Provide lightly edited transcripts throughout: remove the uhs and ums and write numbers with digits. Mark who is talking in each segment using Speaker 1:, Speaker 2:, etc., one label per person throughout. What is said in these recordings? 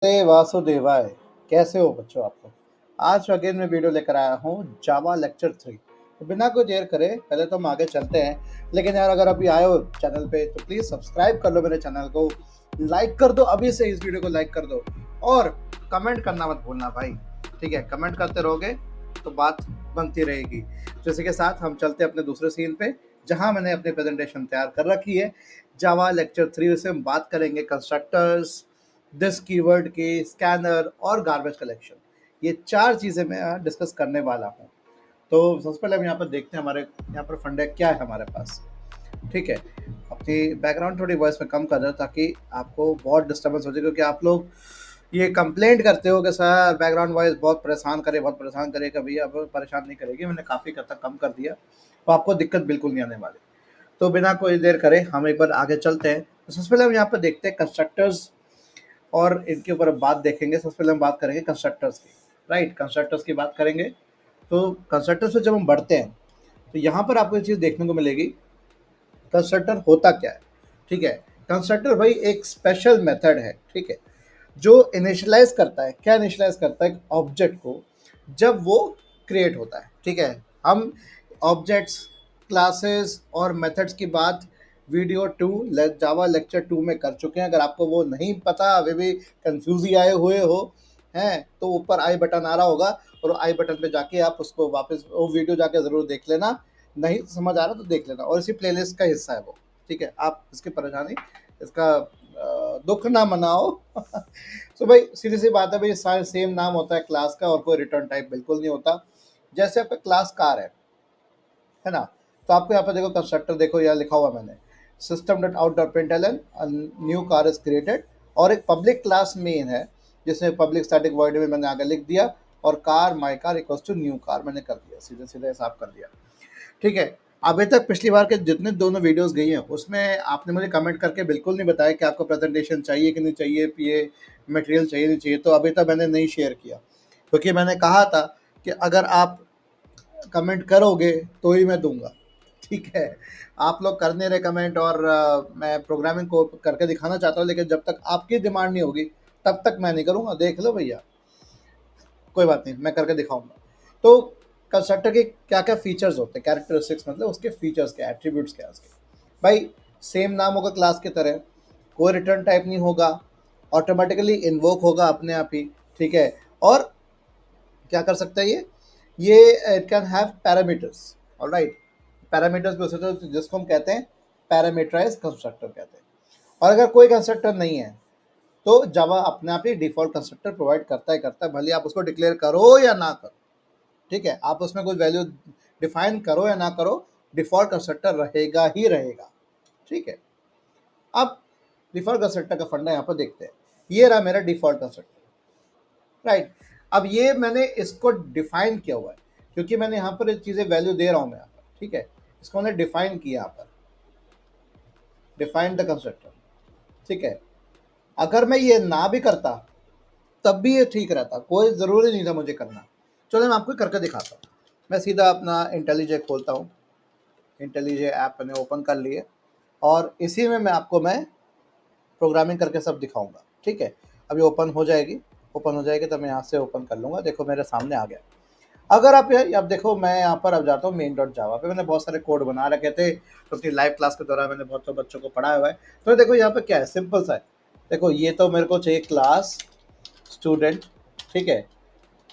Speaker 1: वासुदेवाय। कैसे हो बच्चों आप लोग? आज अगेन मैं वीडियो लेकर आया हूँ जावा लेक्चर 3। तो बिना कोई देर करे पहले तो हम आगे चलते हैं। लेकिन यार अगर अभी आए हो चैनल पे तो प्लीज़ सब्सक्राइब कर लो मेरे चैनल को, लाइक कर दो, अभी से इस वीडियो को लाइक कर दो और कमेंट करना मत भूलना भाई। ठीक है, कमेंट करते रहोगे तो बात बनती रहेगी। तो इसी के साथ हम चलते हैं अपने दूसरे सीन पे, जहाँ मैंने अपनी प्रेजेंटेशन तैयार कर रखी है। जावा लेक्चर 3 से हम बात करेंगे कंस्ट्रक्टर्स, दिस कीवर्ड की, स्कैनर और गार्बेज कलेक्शन। ये चार चीज़ें मैं डिस्कस करने वाला हूँ। तो सबसे पहले हम यहाँ पर देखते हैं हमारे यहाँ पर फंडा क्या है हमारे पास। ठीक है, अपनी बैकग्राउंड थोड़ी वॉइस में कम कर रहा ताकि आपको बहुत डिस्टर्बेंस हो जाए, क्योंकि आप लोग ये कंप्लेंट करते हो कि सर बैकग्राउंड वॉइस बहुत परेशान करे। कभी अब परेशान नहीं करेगी, मैंने काफ़ी तक कम कर दिया, तो आपको दिक्कत बिल्कुल नहीं आने वाली। तो बिना कोई देर करे हम एक बार आगे चलते हैं। तो सबसे पहले हम यहाँ पर देखते हैं कंस्ट्रक्टर्स और इनके ऊपर बात देखेंगे। सबसे पहले हम बात करेंगे कंस्ट्रक्टर्स की। राइट, कंस्ट्रक्टर्स की बात करेंगे। तो कंस्ट्रक्टर्स पे जब हम बढ़ते हैं तो यहाँ पर आपको एक चीज़ देखने को मिलेगी, कंस्ट्रक्टर होता क्या है। ठीक है, कंस्ट्रक्टर भाई एक स्पेशल मेथड है। ठीक है, जो इनिशियलाइज करता है, क्या इनिशियलाइज करता है, एक ऑब्जेक्ट को जब वो क्रिएट होता है। ठीक है, हम ऑब्जेक्ट्स, क्लासेस और मेथड्स की बात वीडियो 2 जावा लेक्चर 2 में कर चुके हैं। अगर आपको वो नहीं पता, अभी भी कंफ्यूज ही आए हुए हो हैं, तो ऊपर आई बटन आ रहा होगा और आई बटन पे जाके आप उसको वापस वो वीडियो जाके ज़रूर देख लेना। नहीं समझ आ रहा तो देख लेना, और इसी प्लेलिस्ट का हिस्सा है वो। ठीक है, आप इसकी परेशानी, इसका दुख ना मनाओ। तो भाई सीधी सी बात है भाई, सारे सेम नाम होता है क्लास का और कोई रिटर्न टाइप बिल्कुल नहीं होता। जैसे आपका क्लास कार है ना, तो आपको यहाँ पर देखो कंस्ट्रक्टर, देखो यहाँ लिखा हुआ मैंने system dot out dot println new car is created, और एक पब्लिक क्लास मेन है जिसमें पब्लिक स्टैटिक वॉइड में मैंने आगे लिख दिया, और car my car equals to new car मैंने कर दिया, सीधे सीधे हिसाब कर दिया। ठीक है, अभी तक पिछली बार के जितने दोनों वीडियोस गई हैं उसमें आपने मुझे कमेंट करके बिल्कुल नहीं बताया कि आपको प्रेजेंटेशन चाहिए कि नहीं चाहिए, पीए मटेरियल चाहिए नहीं चाहिए। तो अभी तक मैंने नहीं शेयर किया, क्योंकि मैंने कहा था कि अगर आप कमेंट करोगे तो ही मैं दूंगा। ठीक है, आप लोग कर नहीं रहे कमेंट, और मैं प्रोग्रामिंग को करके दिखाना चाहता हूँ, लेकिन जब तक आपकी डिमांड नहीं होगी तब तक मैं नहीं करूँगा। देख लो भैया, कोई बात नहीं, मैं करके दिखाऊंगा। तो कंस्ट्रक्टर के क्या क्या फीचर्स होते हैं, कैरेक्टरिस्टिक्स मतलब उसके फीचर्स क्या, एट्रीब्यूट्स क्या है उसके। भाई सेम नाम होगा क्लास की तरह, कोई रिटर्न टाइप नहीं होगा, ऑटोमेटिकली इन्वोक होगा अपने आप ही। ठीक है, और क्या कर सकता है ये it can have parameters. Alright, parameters भी हो सकते हैं जिसको हम कहते हैं पैरामीटराइज कंस्ट्रक्टर कहते हैं। और अगर कोई कंस्ट्रक्टर नहीं है तो जावा अपने आप ही डिफॉल्ट कंस्ट्रक्टर प्रोवाइड करता है, भले आप उसको डिक्लेयर करो या ना करो। ठीक है, आप उसमें कुछ वैल्यू डिफाइन करो या ना करो, डिफॉल्ट कंस्ट्रक्टर रहेगा ही रहेगा। ठीक है, अब डिफॉल्ट कंस्ट्रक्टर का फंडा यहाँ पर देखते हैं। ये रहा मेरा डिफॉल्ट कंस्ट्रक्टर। राइट, अब ये मैंने इसको डिफाइन किया हुआ है, क्योंकि मैंने यहाँ पर चीज़ें वैल्यू दे रहा हूँ मैं यहाँ पर। ठीक है, इसको मैंने डिफाइन किया यहाँ पर, डिफाइन द कंस्ट्रक्टर। ठीक है, अगर मैं ये ना भी करता तब भी ये ठीक रहता, कोई ज़रूरी नहीं था मुझे करना। चलो मैं आपको करके दिखाता हूँ। मैं सीधा अपना इंटेलिजे खोलता हूँ, इंटेलिजे ऐप मैंने ओपन कर लिए, और इसी में मैं प्रोग्रामिंग करके सब दिखाऊंगा। ठीक है, अभी ओपन हो जाएगी, ओपन हो जाएगी तो मैं यहाँ से ओपन कर लूँगा। देखो मेरे सामने आ गया। अगर आप अब देखो, मैं यहाँ पर अब जाता हूँ मेन डॉट जावा पे। मैंने बहुत सारे कोड बना रखे थे, क्योंकि लाइव क्लास के दौरान मैंने बहुत सारे बच्चों को पढ़ाया हुआ है। तो देखो यहाँ पे क्या है, सिंपल सा है। देखो ये तो मेरे को चाहिए क्लास स्टूडेंट। ठीक है,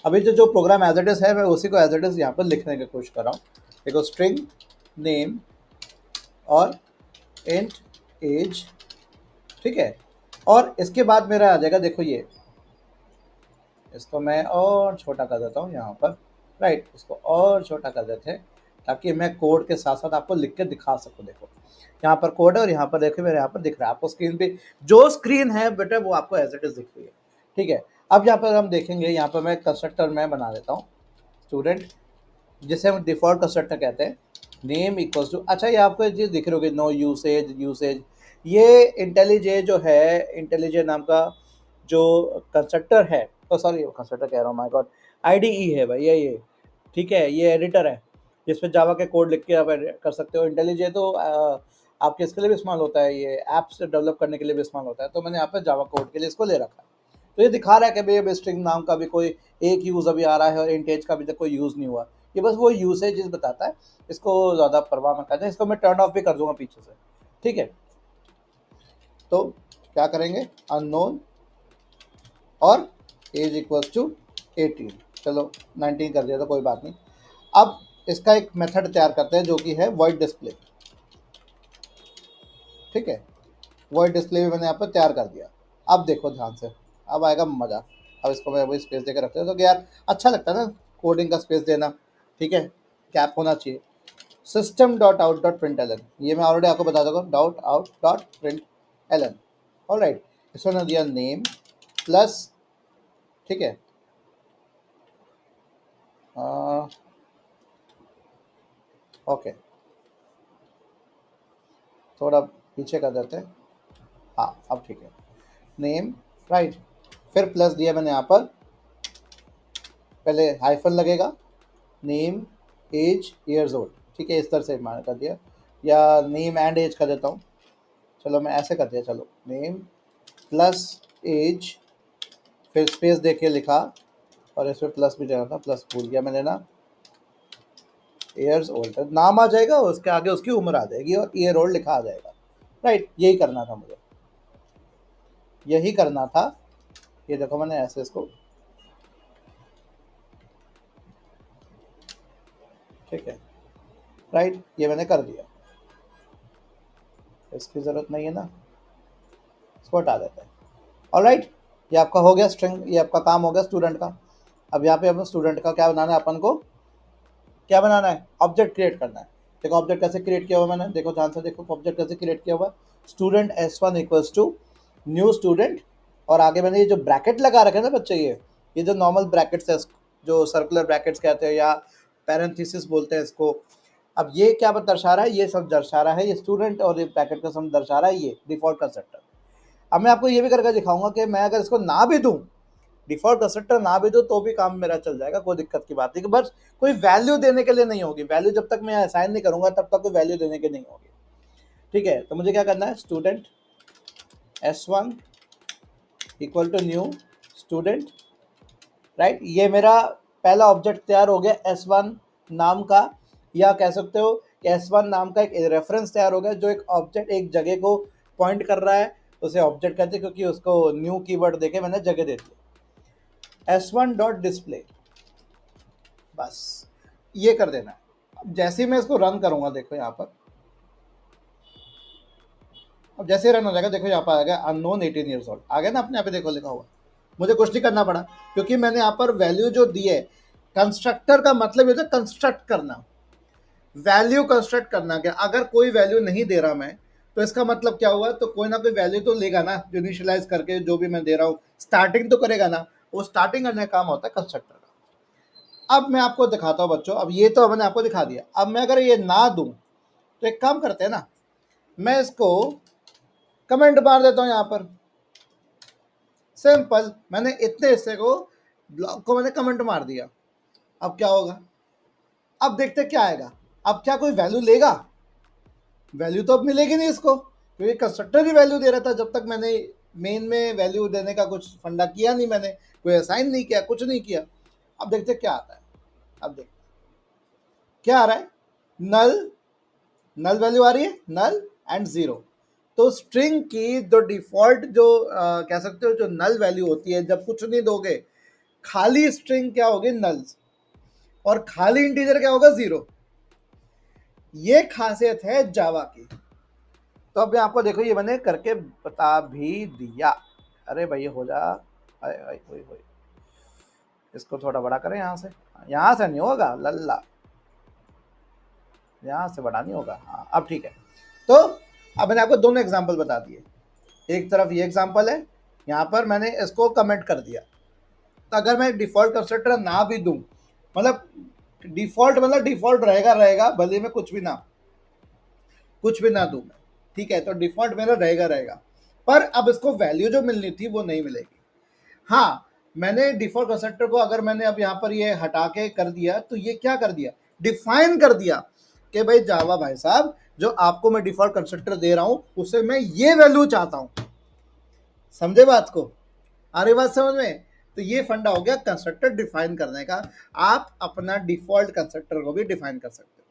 Speaker 1: अभी जो प्रोग्राम एज इट इज़ है मैं उसी को एज इट इज़ यहाँ पर लिखने की कोशिश कर रहा हूँ। देखो स्ट्रिंग नेम और इंट एज। ठीक है, और इसके बाद मेरा आ जाएगा, देखो ये, इसको मैं और छोटा कर देता हूँ यहाँ पर। राइट, इसको और छोटा कर देते हैं ताकि मैं कोड के साथ साथ आपको लिख के दिखा सकूँ। देखो यहाँ पर कोड है, और यहाँ पर देखो मेरे यहाँ पर दिख रहा है आपको स्क्रीन पे, जो स्क्रीन है बेटा वो आपको एज इट इज़ दिख रही है। ठीक है, अब यहाँ पर हम देखेंगे, यहाँ पर मैं कंस्ट्रक्टर मैं बना देता हूँ स्टूडेंट, जिसे हम डिफ़ॉल्ट कंस्ट्रक्टर कहते हैं। नेम इक्वल्स टू, अच्छा ये आपको ये चीज़ दिख रही होगी, नो यूसेज। ये इंटेलिजे जो है, इंटेलिजे नाम का जो कंस्ट्रक्टर है, तो सॉरी कंस्ट्रक्टर कह रहा हूँ, माय गॉड, आईडीई है भाई ये। ठीक है, ये एडिटर है जिसमें जावा के कोड लिख के आप edit कर सकते हो। इंटेलिजे तो आपके इसके लिए भी इस्तेमाल होता है, ये ऐप्स डेवलप करने के लिए भी इस्तेमाल होता है। तो मैंने यहाँ पर जावा कोड के लिए इसको ले रखा है। तो ये दिखा रहा है कि भाई अब स्ट्रिंग नाम का भी कोई एक यूज अभी आ रहा है और इंटेज का अभी तक कोई यूज नहीं हुआ। ये बस वो यूसेज बताता है, इसको ज़्यादा परवाह मत करते, इसको मैं टर्न ऑफ भी कर दूंगा पीछे से, ठीक है। तो क्या करेंगे, अननोन और एज इक्वल्स टू 18, चलो 19 कर दिया तो कोई बात नहीं। अब इसका एक मेथड तैयार करते हैं जो कि है वॉइड डिस्प्ले, ठीक है। वॉइड डिस्प्ले भी मैंने यहाँ पर तैयार कर दिया। अब देखो ध्यान से, अब आएगा मज़ा। अब इसको मैं वही स्पेस देकर रखते हैं तो यार अच्छा लगता है ना कोडिंग का स्पेस देना, ठीक है, कैप होना चाहिए। System dot out dot print l n, ये मैं ऑलरेडी आपको बता दूंगा, dot out dot print l n, all right. इसको ना दिया नेम प्लस, ठीक है, ओके थोड़ा पीछे कर देते हैं, हाँ अब ठीक है, नेम राइट, फिर प्लस दिया मैंने यहाँ पर, पहले हाइफन लगेगा, नेम एज ईयर्स ओल्ड, ठीक है, इस तरह से मान कर दिया, या नेम एंड एज कर देता हूँ, चलो मैं ऐसे कर दिया, चलो नेम प्लस एज, फिर स्पेस दे के लिखा और इसमें प्लस भी देना था, प्लस भूल गया मैंने ना, ईयर्स ओल्ड नाम आ जाएगा, उसके आगे उसकी उम्र आ जाएगी और ईयर ओल्ड लिखा आ जाएगा, राइट। यही करना था मुझे, यही करना था। ये देखो मैंने ऐसे इसको, ठीक है, राइट, ये मैंने कर दिया, इसकी ज़रूरत नहीं है ना, इसको हटा देते हैं, ऑलराइट। ये आपका हो गया स्ट्रिंग, ये आपका काम हो गया स्टूडेंट का। अब यहाँ पे हमें स्टूडेंट का क्या बनाना है, अपन को क्या बनाना है, ऑब्जेक्ट क्रिएट करना है। देखो ऑब्जेक्ट कैसे क्रिएट किया हुआ मैंने, देखो ध्यान से देखो ऑब्जेक्ट कैसे क्रिएट किया हुआ, student S1 equals to new student, और आगे मैंने ये जो ब्रैकेट लगा रखे हैं ना बच्चे, ये जो नॉर्मल ब्रैकेट्स है, जो सर्कुलर ब्रैकेट्स कहते हैं या पैरेंथेसिस बोलते हैं इसको। अब ये क्या दर्शा रहा है, ये सब दर्शा रहा है, ये स्टूडेंट और ये ब्रैकेट का सब दर्शा रहा है ये डिफॉल्ट कंस्ट्रक्टर। अब मैं आपको ये भी करके दिखाऊंगा कि मैं अगर इसको ना भी दूं, डिफॉल्ट कंस्ट्रक्टर ना भी दो तो भी काम मेरा चल जाएगा, कोई दिक्कत की बात नहीं, कि बस कोई वैल्यू देने के लिए नहीं होगी, वैल्यू जब तक मैं असाइन नहीं करूंगा तब तक कोई वैल्यू देने की नहीं होगी, ठीक है। तो मुझे क्या करना है, student S1 equal to new student, right. ये मेरा पहला ऑब्जेक्ट तैयार हो गया S1 नाम का, या कह सकते हो कि S1 नाम का एक रेफरेंस तैयार हो गया, जो एक ऑब्जेक्ट एक जगह को पॉइंट कर रहा है, उसे ऑब्जेक्ट कहते हैं, क्योंकि उसको न्यू कीवर्ड देके मैंने जगह दे दी। S1 डॉट डिस्प्ले, बस ये कर देना है। अब जैसे ही मैं इसको रन करूंगा, देखो यहाँ पर, अब जैसे रन हो जाएगा, देखो यहाँ पर आ गया अननोन 18 ईयर्स ओल्ड, आ गया ना अपने यहाँ पे, देखो लिखा हुआ, मुझे कुछ नहीं करना पड़ा, क्योंकि मैंने यहाँ पर वैल्यू जो दी है, कंस्ट्रक्टर का मतलब ये था कंस्ट्रक्ट करना, वैल्यू कंस्ट्रक्ट करना। क्या अगर कोई वैल्यू नहीं दे रहा मैं, तो इसका मतलब क्या हुआ, तो कोई ना कोई वैल्यू तो लेगा ना, जो इनिशियलाइज करके जो भी मैं दे रहा हूँ स्टार्टिंग तो करेगा ना, वो स्टार्टिंग करने का काम होता है कंस्ट्रक्टर का। अब मैं आपको दिखाता हूँ बच्चों, अब ये तो मैंने आपको दिखा दिया, अब मैं अगर ये ना दूं तो एक काम करते हैं ना, मैं इसको कमेंट मार देता हूँ यहाँ पर, सिंपल, मैंने इतने हिस्से को ब्लॉक को मैंने कमेंट मार दिया। अब क्या होगा, अब देखते क्या आएगा, अब क्या कोई वैल्यू लेगा, वैल्यू तो अब मिलेगी नहीं इसको, क्योंकि कंस्ट्रक्टर ही वैल्यू दे रहा था, जब तक मैंने मेन में वैल्यू देने का कुछ फंडा किया नहीं, मैंने कोई असाइन नहीं किया, कुछ नहीं किया। अब देखते क्या आता है, अब देखते क्या आ रहा है, नल, नल वैल्यू आ रही है, नल एंड जीरो। तो स्ट्रिंग की जो डिफॉल्ट जो कह सकते हो जो नल वैल्यू होती है, जब कुछ नहीं दोगे, खाली स्ट्रिंग क्या होगी, नल्स, और खाली इंटीजर क्या होगा, जीरो। ये खासियत है जावा की। तो अब मैं आपको देखो, ये मैंने करके बता भी दिया, अरे भाई हो जा, अरे भाई हो, इसको थोड़ा बड़ा करें, यहाँ से नहीं होगा लल्ला, यहाँ से बड़ा नहीं होगा, हाँ अब ठीक है। तो अब मैंने आपको दोनों एग्जांपल बता दिए, एक तरफ ये एग्जांपल है, यहाँ पर मैंने इसको कमेंट कर दिया। तो अगर मैं डिफॉल्ट कंस्ट्रक्टर ना भी दूं, मतलब डिफॉल्ट रहेगा, भले मैं कुछ भी ना दूं मैं, ठीक है, तो डिफॉल्ट मेरा रहेगा, पर अब इसको वैल्यू जो मिलनी थी वो नहीं मिलेगी। हाँ, मैंने डिफॉल्ट कंस्ट्रक्टर को अगर मैंने अब यहाँ पर ये हटा के कर दिया, तो ये क्या कर दिया, डिफाइन कर दिया कि भाई जावा भाई साहब, जो आपको मैं डिफॉल्ट कंस्ट्रक्टर दे रहा हूं, उससे मैं ये वैल्यू चाहता हूं, समझे बात को। आ रही बात समझ में? तो ये फंडा हो गया कंस्ट्रक्टर डिफाइन करने का। आप अपना डिफॉल्ट कंस्ट्रक्टर को भी डिफाइन कर सकते हो।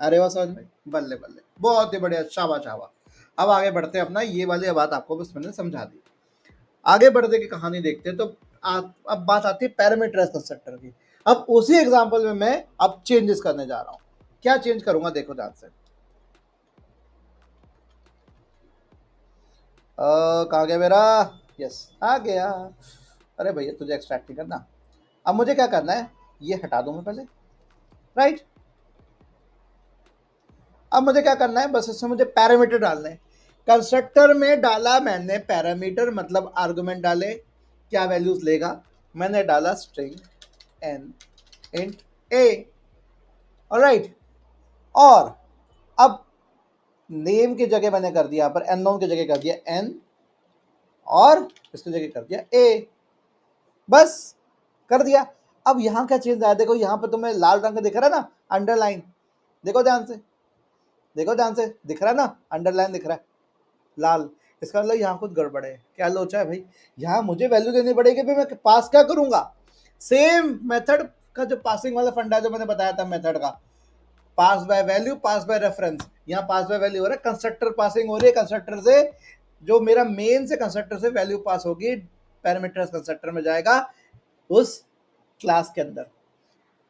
Speaker 1: अरे वाह समझ में, बल्ले बल्ले, बहुत ही बढ़िया, शाबाश शाबाश। अब आगे बढ़ते हैं अपना, ये वाली बात आपको बस मैंने समझा दी। आगे बढ़ते की कहानी देखते हैं। तो अब बात आती है पैरामीटराइज कंस्ट्रक्टर की। अब उसी एग्जांपल में मैं अब चेंजेस करने जा रहा हूं। क्या चेंज करूंगा देखो ध्यान से। कहाँ गया मेरा, यस आ गया। अरे भैया तुझे एक्सट्रैक्ट नहीं करना। अब मुझे क्या करना है, ये हटा दूं मैं पहले, राइट। अब मुझे क्या करना है, बस इसमें मुझे पैरामीटर डालने हैं। कंस्ट्रक्टर में डाला मैंने पैरामीटर, मतलब आर्गुमेंट डाले, क्या वैल्यूज लेगा। मैंने डाला स्ट्रिंग एन इंट ए, ऑलराइट। और अब नेम की जगह मैंने कर दिया यहाँ पर अननोन की जगह कर दिया एन, और इसकी जगह कर दिया ए, बस कर दिया। अब यहाँ क्या चेंज आया, देखो यहाँ पर तुम्हें लाल रंग दिख रहा है ना, अंडरलाइन, देखो ध्यान से, देखो ध्यान से, दिख रहा है ना, अंडरलाइन दिख रहा है लाल। इसका मतलब यहाँ कुछ गड़बड़ है। क्या लोचा है भाई, यहाँ मुझे वैल्यू देनी पड़ेगी, फिर मैं पास क्या करूंगा। सेम मेथड का जो पासिंग वाला फंडा जो मैंने बताया था मेथड का, pass by value, pass by reference. यहाँ पास बाय वैल्यू हो रहा है, कंस्ट्रक्टर पासिंग हो रही है, कंस्ट्रक्टर से जो मेरा मेन से कंस्ट्रक्टर से वैल्यू पास होगी, पैरामीटर्स कंस्ट्रक्टर में जाएगा उस क्लास के अंदर।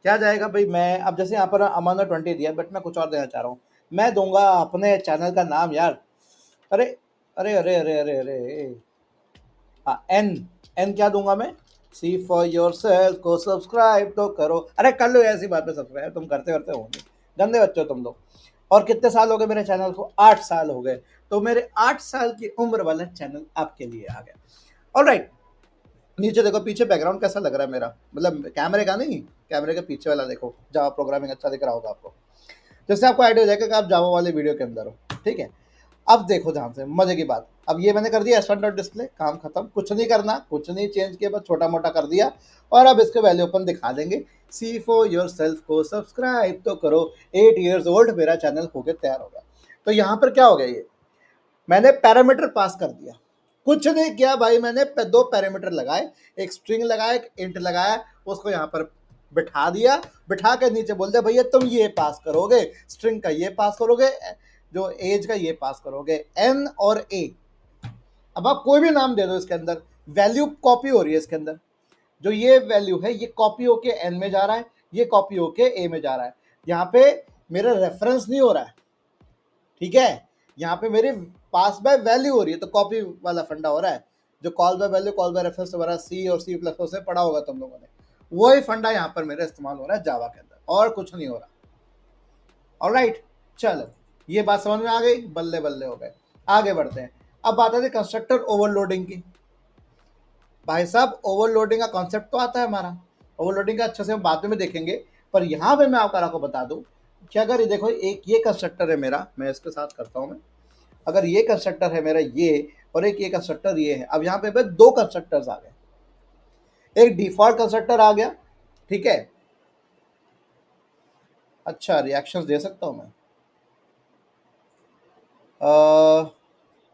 Speaker 1: क्या जाएगा भाई, मैं अब जैसे यहाँ पर अमन 20 दिया, बट मैं कुछ और देना चाह रहा हूँ। मैं दूंगा अपने चैनल का नाम यार, अरे अरे अरे अरे अरे अरे, हाँ एन, एन क्या दूंगा मैं, सी फॉर योर सेल्फ को सब्सक्राइब तो करो। अरे कर लो ऐसी बात पे सब्सक्राइब, तुम करते करते होंगे, गंदे बच्चे हो तुम लोग। और कितने साल हो गए मेरे चैनल को, 8 साल हो गए। तो मेरे 8 साल की उम्र वाला चैनल आपके लिए आ गया। ऑलराइट, नीचे देखो पीछे बैकग्राउंड कैसा लग रहा है मेरा, मतलब कैमरे का नहीं, कैमरे के पीछे वाला देखो, जावा प्रोग्रामिंग अच्छा दिख रहा होगा आपको, जिससे आपको आइडिया हो जाएगा कि आप जावा वाले वीडियो के अंदर हो। ठीक है, अब देखो ध्यान से, मजे की बात। अब ये मैंने कर दिया S1 डॉट डिस्प्ले, काम खत्म, कुछ नहीं करना, कुछ नहीं चेंज किया, बस छोटा मोटा कर दिया। और अब इसके वैल्यू अपन दिखा देंगे, सी फॉर योर सेल्फ को सब्सक्राइब तो करो। 8 ईयर्स ओल्ड मेरा चैनल होकर तैयार हो गया। तो यहाँ पर क्या हो गया, ये मैंने पैरामीटर पास कर दिया, कुछ नहीं किया भाई, मैंने दो पैरामीटर लगाए, एक स्ट्रिंग लगाया, एक इंट लगाया, उसको यहाँ पर बिठा दिया, बिठा के नीचे बोल दिया भैया तुम ये पास करोगे, स्ट्रिंग का ये पास करोगे, जो एज का ये पास करोगे, एन और ए। अब आप कोई भी नाम दे दो इसके अंदर, वैल्यू कॉपी हो रही है इसके अंदर, जो ये वैल्यू है ये कॉपी होके एन में जा रहा है, ये कॉपी होके ए में जा रहा है। यहाँ पे मेरा रेफरेंस नहीं हो रहा है, ठीक है, यहाँ पे मेरी पास बाय वैल्यू हो रही है, तो कॉपी वाला फंडा हो रहा है। जो call by value, call by reference से सी और सी प्लस से पढ़ा होगा तुम लोगों ने, वही फंडा यहाँ पर मेरा इस्तेमाल हो रहा है जावा के अंदर, और कुछ नहीं हो रहा। ऑलराइट, चलो ये बात समझ में आ गई, बल्ले बल्ले हो गए। आगे बढ़ते हैं, अब बात आती है कंस्ट्रक्टर ओवरलोडिंग की। भाई साहब ओवरलोडिंग का कॉन्सेप्ट तो आता है हमारा, ओवरलोडिंग का अच्छे से हम बाद में देखेंगे, पर यहाँ पे मैं आपको बता दूं कि अगर ये देखो, एक ये कंस्ट्रक्टर है मेरा, मैं इसके साथ करता हूँ मैं, अगर ये कंस्ट्रक्टर है मेरा ये, और एक ये कंस्ट्रक्टर ये है, अब यहाँ पे दो कंस्ट्रक्टर्स आ गए, एक डिफॉल्ट कंस्ट्रक्टर आ गया, ठीक है। अच्छा रिएक्शंस दे सकता हूँ मैं,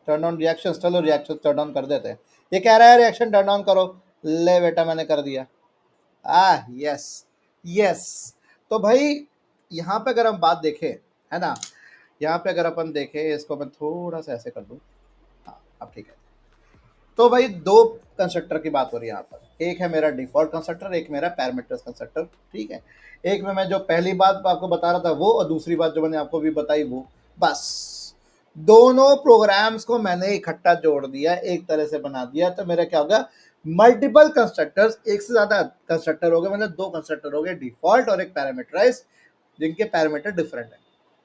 Speaker 1: टर्न ऑन रिएक्शंस, चलो रिएक्शन टर्न ऑन कर देते हैं। ये कह रहा है रिएक्शन टर्न ऑन करो, ले बेटा मैंने कर दिया, यस यस। तो भाई यहाँ पे अगर हम बात देखें, है ना, यहाँ पे अगर अपन देखें, इसको मैं थोड़ा सा ऐसे कर दूँ, हाँ अब ठीक है। तो भाई दो कंस्ट्रक्टर की बात हो रही है यहाँ पर, एक है मेरा डिफॉल्ट कंस्ट्रक्टर, एक मेरा पैरामीटर्स कंस्ट्रक्टर, ठीक है। एक में मैं जो पहली बात आपको बता रहा था वो, और दूसरी बात जो मैंने आपको भी बताई वो, बस दोनों प्रोग्राम्स को मैंने इकट्ठा जोड़ दिया, एक तरह से बना दिया। तो मेरा क्या होगा, मल्टीपल कंस्ट्रक्टर्स, एक से ज्यादा कंस्ट्रक्टर हो गए, मतलब दो कंस्ट्रक्टर हो गए, डिफॉल्ट और एक पैरामीटराइज, जिनके पैरामीटर डिफरेंट है,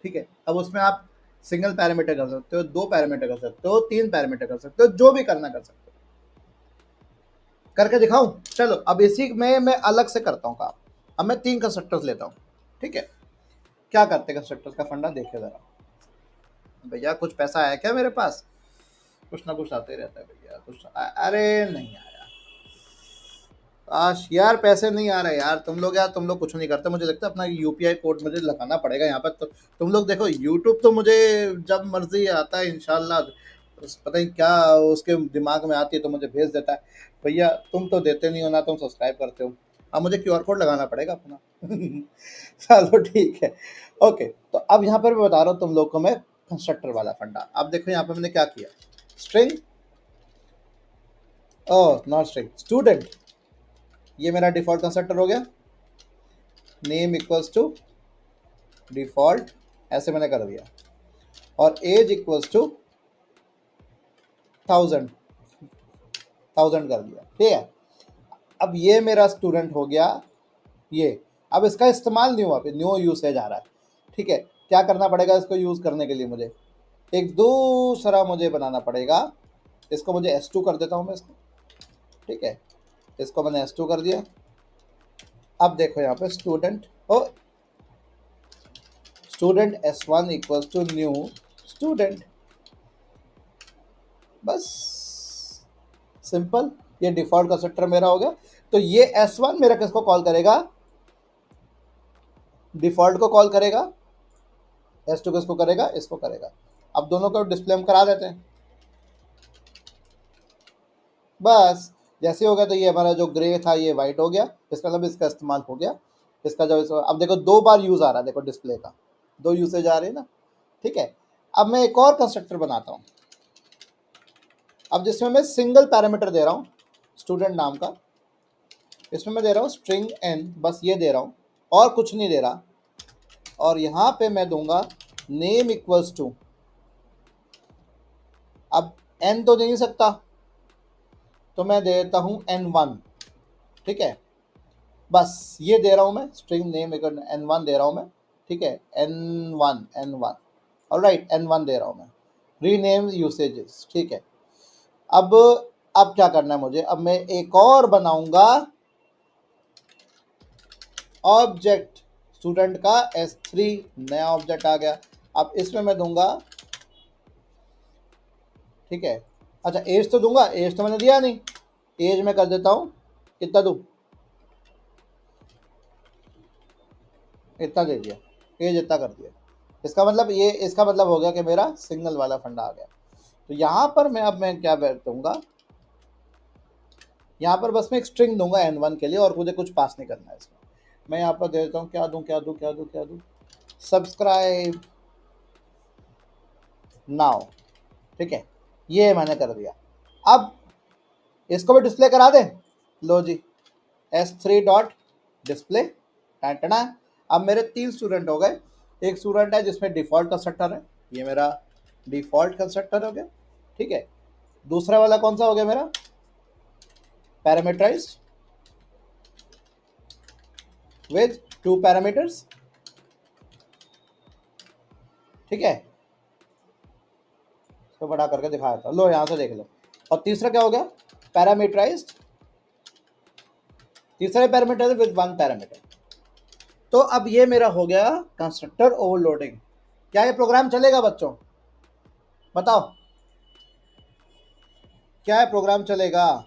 Speaker 1: ठीक है। अब उसमें आप सिंगल पैरामीटर कर सकते हो, दो पैरामीटर कर सकते हो, तीन पैरामीटर कर सकते हो, जो भी करना कर सकते हो। करके दिखाऊं, चलो अब इसी में मैं अलग से करता हूँ काम। अब मैं तीन कंस्ट्रक्टर्स लेता हूँ, ठीक है। क्या करते हैं कंस्ट्रक्टर्स का फंडा, देखिए जरा भैया, कुछ पैसा आया क्या मेरे पास, कुछ ना कुछ आते रहता है भैया, कुछ अरे नहीं आया, काश यार पैसे नहीं आ रहे यार। तुम लोग यार, तुम लोग कुछ नहीं करते, मुझे लगता है अपना यूपीआई कोड मुझे लगाना पड़ेगा यहाँ पर। तो तुम लोग देखो यूट्यूब तो मुझे जब मर्जी आता है इंशाल्लाह पता नहीं क्या उसके दिमाग में आती है तो मुझे भेज देता है। भैया तुम तो देते नहीं हो ना, तुम सब्सक्राइब करते हो। अब मुझे क्यूआर कोड लगाना पड़ेगा अपना। चलो ठीक है। ओके, तो अब यहाँ पर मैं बता रहा हूँ तुम लोग को मैं कंस्ट्रक्टर वाला फंडा। अब देखो यहाँ पे मैंने क्या किया, string, oh not string, student, ये मेरा डिफॉल्ट कंस्ट्रक्टर हो गया। नेम इक्वल्स टू डिफॉल्ट, ऐसे मैंने कर दिया, और एज इक्वल्स टू 1000 1000 कर दिया, ठीक है। अब ये मेरा स्टूडेंट हो गया ये। अब इसका इस्तेमाल नहीं हुआ, न्यू यूसेज आ रहा है, ठीक है। क्या करना पड़ेगा इसको यूज़ करने के लिए, मुझे एक दूसरा मुझे बनाना पड़ेगा। इसको मुझे S2 कर देता हूँ मैं इसको, ठीक है। इसको मैंने S2 कर दिया। अब देखो यहाँ पे स्टूडेंट हो, student S1 equals to new student, बस सिंपल। ये डिफॉल्ट कंस्ट्रक्टर मेरा हो गया। तो ये S1 मेरा किसको कॉल करेगा, डिफॉल्ट को कॉल करेगा। S2 किसको करेगा, इसको करेगा। अब दोनों को डिस्प्ले हम करा देते हैं, बस जैसे हो गया। तो ये हमारा जो ग्रे था ये वाइट हो गया, इसका मतलब इसका इस्तेमाल हो गया। इसका जब अब देखो 2 बार यूज आ रहा है, देखो डिस्प्ले का 2 यूसेज आ रही है ना, ठीक है। अब मैं एक और कंस्ट्रक्टर बनाता हूँ, अब जिसमें मैं सिंगल पैरामीटर दे रहा हूँ स्टूडेंट नाम का। इसमें मैं दे रहा हूँ स्ट्रिंग n, बस ये दे रहा हूँ और कुछ नहीं दे रहा। और यहाँ पे मैं दूंगा नेम इक्वल्स टू, अब n तो दे नहीं सकता तो मैं देता हूँ n1, ठीक है। बस ये दे रहा हूँ मैं, स्ट्रिंग नेम n1 दे रहा हूँ मैं, ठीक है। n1 ऑलराइट, n1 दे रहा हूँ मैं, रीनेम यूसेजेस, ठीक है। अब क्या करना है मुझे, अब मैं एक और बनाऊंगा ऑब्जेक्ट स्टूडेंट का S3, नया ऑब्जेक्ट आ गया। अब इसमें मैं दूंगा, ठीक है। अच्छा एज तो दूंगा, एज तो मैंने दिया नहीं, एज में कर देता हूँ, कितना दूँ, इतना दे दिया, एज इतना कर दिया। इसका मतलब ये, इसका मतलब हो गया कि मेरा सिग्नल वाला फंडा आ गया। तो यहाँ पर मैं क्या दूंगा, यहाँ पर बस मैं एक स्ट्रिंग दूंगा n1 के लिए, और मुझे कुछ पास नहीं करना है इसमें। मैं यहाँ पर दे देता हूँ, क्या दूँ, सब्सक्राइब नाउ, ठीक है। ये मैंने कर दिया। अब इसको भी डिस्प्ले करा दें, लो जी, S3 डॉट डिस्प्ले, टना। अब मेरे 3 स्टूडेंट हो गए। एक स्टूडेंट है जिसमें डिफॉल्ट कंस्ट्रक्टर है, ये मेरा डिफॉल्ट कंस्ट्रक्टर हो गया, ठीक है। दूसरा वाला कौन सा हो गया मेरा, पैरामीटराइज्ड विद 2 पैरामीटर्स, ठीक है। इसको बड़ा करके दिखाया था, लो यहाँ से देख लो। और तीसरा क्या हो गया, पैरामीटराइज्ड, तीसरा पैरामीटर विद 1 पैरामीटर। तो अब ये मेरा हो गया कंस्ट्रक्टर ओवरलोडिंग। क्या ये प्रोग्राम चलेगा बच्चों, बताओ क्या है प्रोग्राम चलेगा,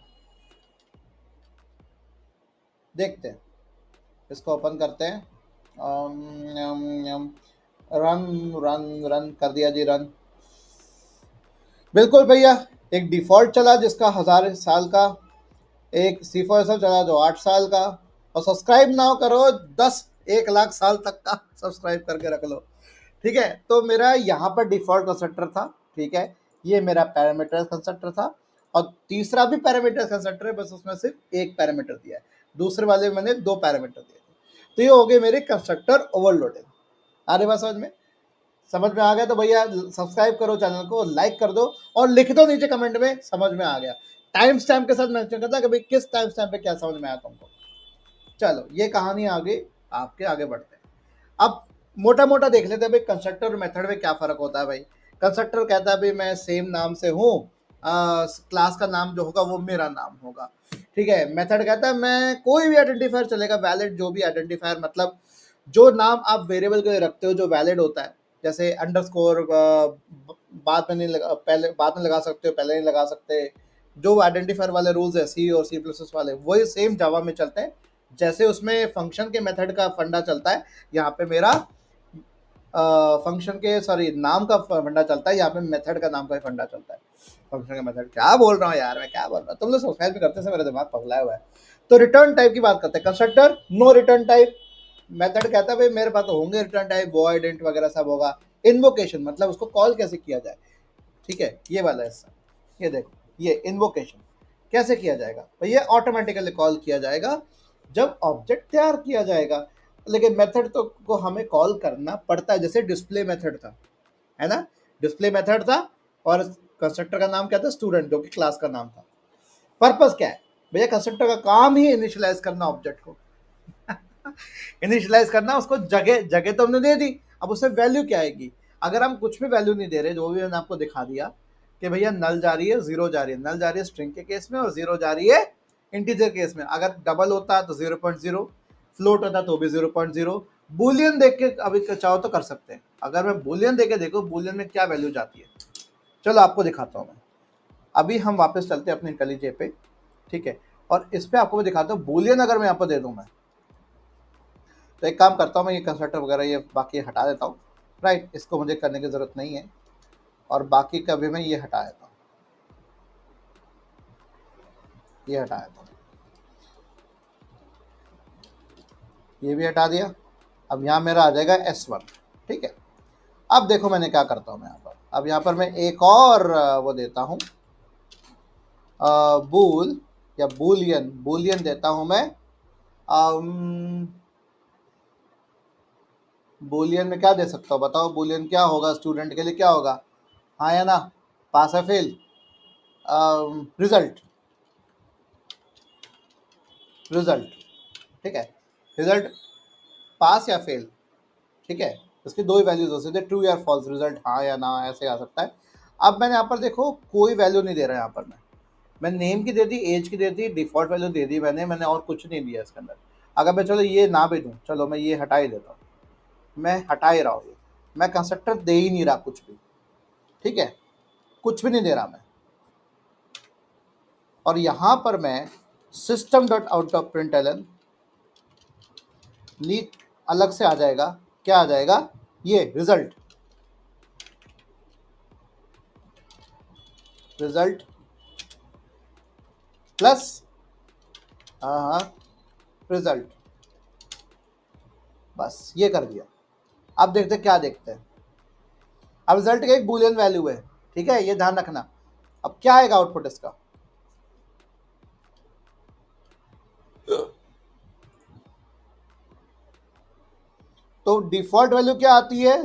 Speaker 1: देखते हैं। इसको ओपन करते हैं, रन रन रन कर दिया जी, रन। बिल्कुल भैया, एक डिफॉल्ट चला जिसका 1000 साल का, एक C4SF चला जो 8 साल का, और सब्सक्राइब ना करो 1 लाख साल तक का सब्सक्राइब करके रख लो, ठीक है। तो मेरा यहाँ पर डिफॉल्ट कंस्ट्रक्टर था, ठीक है। ये मेरा पैरामीटर कंस्ट्रक्टर था, और तीसरा भी पैरामीटर कंस्ट्रक्टर है, बस उसमें सिर्फ एक पैरामीटर दिया है, दूसरे वाले में मैंने 2 पैरामीटर दिए थे। तो ये हो गए मेरे कंस्ट्रक्टर ओवरलोडिंग। आ रही बात समझ में, समझ में आ गया तो भैया सब्सक्राइब करो, चैनल को लाइक कर दो, और लिख दो नीचे कमेंट में समझ में आ गया, टाइम स्टैम्प के साथ मेंशन करता कि भाई किस टाइम स्टैम्प पे क्या समझ में आया तुमको। चलो ये कहानी आगे, आपके आगे बढ़ते हैं। अब मोटा मोटा देख लेते हैं भाई कंस्ट्रक्टर और मेथड में क्या फ़र्क होता है। भाई कंस्ट्रक्टर कहता है भाई मैं सेम नाम से हूँ, क्लास का नाम जो होगा वो मेरा नाम होगा, ठीक है। मेथड कहता है मैं कोई भी आइडेंटिफायर चलेगा, वैलिड जो भी आइडेंटिफायर, मतलब जो नाम आप वेरिएबल के लिए रखते हो जो वैलिड होता है, जैसे अंडरस्कोर बाद में नहीं लगा, पहले बाद में लगा सकते हो, पहले नहीं लगा सकते। जो आइडेंटिफायर वाले रूल्स है C और C++ वाले, वही सेम जावा में चलते हैं। जैसे उसमें फंक्शन के मेथड का फंडा चलता है, यहाँ पे मेरा फंक्शन के सॉरी नाम का फंडा चलता है, यहाँ पे मेथड का नाम का ही फंडा चलता है। फंक्शन का मेथड क्या बोल रहा हूँ यार, मैं क्या बोल रहा हूँ, तुम लोग सब्सक्राइब भी करते हैं, मेरा दिमाग पगलाया हुआ है। तो रिटर्न टाइप की बात करते हैं। Constructor no return type, method कहता है भाई मेरे पास तो होंगे रिटर्न टाइप, वॉइड इंट वगैरह सब होगा। इन्वोकेशन मतलब उसको कॉल कैसे किया जाए, ठीक है, ये वाला हिस्सा, ये देखो, ये इन्वोकेशन कैसे किया जाएगा, तो ये ऑटोमेटिकली कॉल किया जाएगा जब ऑब्जेक्ट तैयार किया जाएगा। लेकिन मेथड तो को हमें कॉल करना पड़ता है, जैसे डिस्प्ले मेथड था, है ना, डिस्प्ले मेथड था और कंस्ट्रक्टर का नाम क्या था, स्टूडेंट, जो कि क्लास का नाम था। पर्पस क्या है भैया, कंस्ट्रक्टर का काम ही इनिशियलाइज करना ऑब्जेक्ट को इनिशियलाइज करना, उसको जगह जगह तो हमने दे दी, अब उससे वैल्यू क्या आएगी। अगर हम कुछ भी वैल्यू नहीं दे रहे, जो भी मैंने आपको दिखा दिया कि भैया नल जा रही है, जीरो जा रही है, नल जा रही है स्ट्रिंग के केस में और जीरो जा रही है इंटीजर केस में। अगर डबल होता है तो 0.0, फ्लोट होता तो भी 0.0। बुलियन देख के अभी चाहो तो कर सकते हैं। अगर मैं बुलियन देके देखो बुलियन में क्या वैल्यू जाती है, चलो आपको दिखाता हूँ मैं। अभी हम वापस चलते हैं अपने इंटेलिजे पे, ठीक है, और इस पे आपको मैं दिखाता हूँ बुलियन अगर मैं यहाँ पर दे दूँ मैं, तो एक काम करता हूँ मैं, ये कंस्ट्रक्टर वगैरह ये बाकी हटा देता हूँ, राइट, इसको मुझे करने की ज़रूरत नहीं है, और बाकी का भी मैं ये हटा देता हूँ, ये हटा देता हूँ, ये भी हटा दिया। अब यहाँ मेरा आ जाएगा S1, ठीक है। अब देखो मैंने क्या करता हूँ मैं यहाँ पर, अब यहाँ पर मैं एक और वो देता हूँ, बूल या बुलियन, बुलियन देता हूँ मैं। बुलियन में क्या दे सकता हूँ बताओ, बुलियन क्या होगा स्टूडेंट के लिए, क्या होगा, हाँ या ना, पास या फेल, रिजल्ट, रिजल्ट, ठीक है, रिजल्ट पास या फेल, ठीक है, उसकी दो ही वैल्यूज हो सकते हैं, ट्रू या फॉल्स, रिजल्ट हाँ या ना, ऐसे आ सकता है। अब मैंने यहाँ पर देखो कोई वैल्यू नहीं दे रहा है, यहाँ पर मैं नेम की दे दी, एज की दे दी, डिफॉल्ट वैल्यू दे दी मैंने और कुछ नहीं दिया इसके अंदर। अगर मैं चलो ये ना भी दूँ, चलो मैं ये हटा ही देता हूँ, मैं हटा ही रहा हूँ, मैं कंस्ट्रक्टर दे ही नहीं रहा कुछ भी, ठीक है, कुछ भी नहीं दे रहा मैं। और यहाँ पर मैं system dot out of println neat अलग से आ जाएगा, क्या आ जाएगा, ये रिजल्ट, रिजल्ट प्लस रिजल्ट, बस ये कर दिया। अब देखते क्या देखते हैं, अब रिजल्ट का एक बूलियन वैल्यू है, ठीक है, ये ध्यान रखना। अब क्या आएगा आउटपुट इसका, तो डिफॉल्ट वैल्यू क्या आती है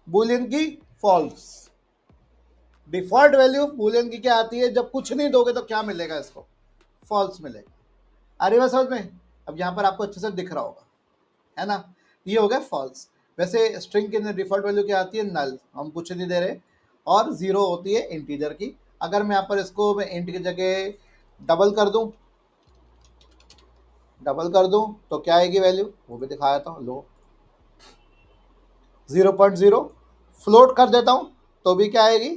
Speaker 1: बूलियन की, फॉल्स। डिफॉल्ट वैल्यू बूलियन की क्या आती है, जब कुछ नहीं दोगे तो क्या मिलेगा इसको, फॉल्स मिलेगा। अरे बस समझ में, अब यहाँ पर आपको अच्छे से दिख रहा होगा, है ना, ये हो गया फॉल्स। वैसे स्ट्रिंग की डिफॉल्ट वैल्यू क्या आती है, नल, हम कुछ नहीं दे रहे, और जीरो होती है इंटीजर की। अगर मैं यहाँ पर इसको मैं इंट की जगह डबल कर दूं, डबल कर दूं तो क्या आएगी वैल्यू, वो भी दिखाया था, लो 0.0। फ्लोट कर देता हूं तो भी क्या आएगी,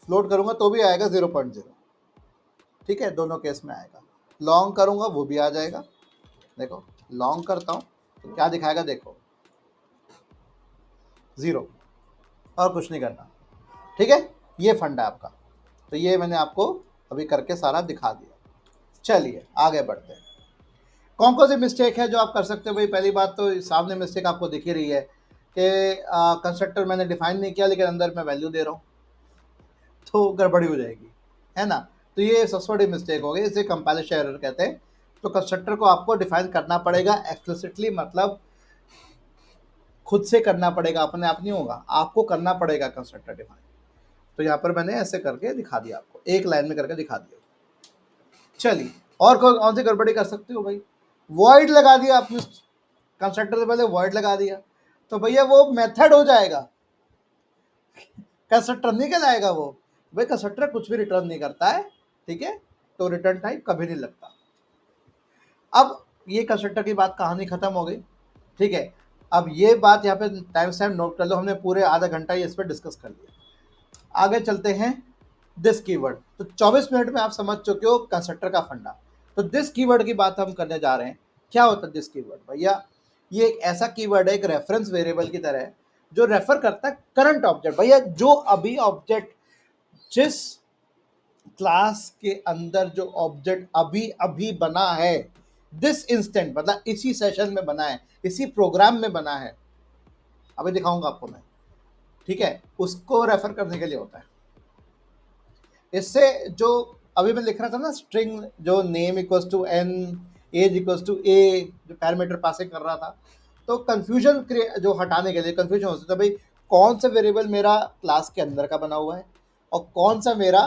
Speaker 1: फ्लोट करूंगा तो भी आएगा 0.0, ठीक है, दोनों केस में आएगा। लॉन्ग करूंगा वो भी आ जाएगा, देखो लॉन्ग करता हूं तो क्या दिखाएगा, देखो 0, और कुछ नहीं करना, ठीक है, ये फंडा आपका। तो ये मैंने आपको अभी करके सारा दिखा दिया। चलिए आगे बढ़ते हैं। कौन सी मिस्टेक है जो आप कर सकते हो भाई, पहली बात तो सामने मिस्टेक आपको दिख ही रही है कि कंस्ट्रक्टर मैंने डिफाइन नहीं किया लेकिन अंदर मैं वैल्यू दे रहा हूँ, तो गड़बड़ी हो जाएगी, है ना। तो ये सबसे बड़ी मिस्टेक हो गई, इसे कंपाइलेशन एरर कहते हैं। तो कंस्ट्रक्टर को आपको डिफाइन करना पड़ेगा एक्सप्लिसिटली, मतलब खुद से करना पड़ेगा, अपने आप नहीं होगा, आपको करना पड़ेगा कंस्ट्रक्टर डिफाइन। तो यहाँ पर मैंने ऐसे करके दिखा दिया आपको, एक लाइन में करके दिखा दिया। चलिए और कौन सी गड़बड़ी कर सकते हो भाई, वॉइड लगा दिया आपने, कंस्ट्रक्टर से पहले वॉइड लगा दिया, तो भैया वो मेथड हो जाएगा, कंस्ट्रक्टर नहीं कहलाएगा वो। भाई कंस्ट्रक्टर कुछ भी रिटर्न नहीं करता है, ठीक है, तो रिटर्न टाइप कभी नहीं लगता। अब ये कंस्ट्रक्टर की बात कहानी खत्म हो गई, ठीक है। अब ये बात यहाँ पे टाइम स्टैम्प नोट कर लो, हमने पूरे आधा घंटा ये इस पर डिस्कस कर लिया। आगे चलते हैं दिस कीवर्ड। तो 24 मिनट में आप समझ चुके हो कंस्ट्रक्टर का फंडा। तो दिस कीवर्ड की बात हम करने जा रहे हैं। क्या होता है दिस कीवर्ड भैया, ये एक ऐसा कीवर्ड है, एक रेफरेंस वेरिएबल की तरह है, जो रेफर करता है करंट ऑब्जेक्ट। भैया जो अभी ऑब्जेक्ट, जिस क्लास के अंदर जो ऑब्जेक्ट अभी अभी बना है, दिस इंस्टेंट मतलब इसी सेशन में बना है, इसी प्रोग्राम में बना है, अभी दिखाऊंगा आपको मैं, ठीक है, उसको रेफर करने के लिए होता है। इससे जो अभी मैं लिख रहा था ना, स्ट्रिंग जो name equals to N, age equals to A, जो पैरामीटर पासिंग कर रहा था, तो कंफ्यूजन जो हटाने के लिए, कंफ्यूजन हो सकता है भाई कौन सा वेरिएबल मेरा क्लास के अंदर का बना हुआ है और कौन सा मेरा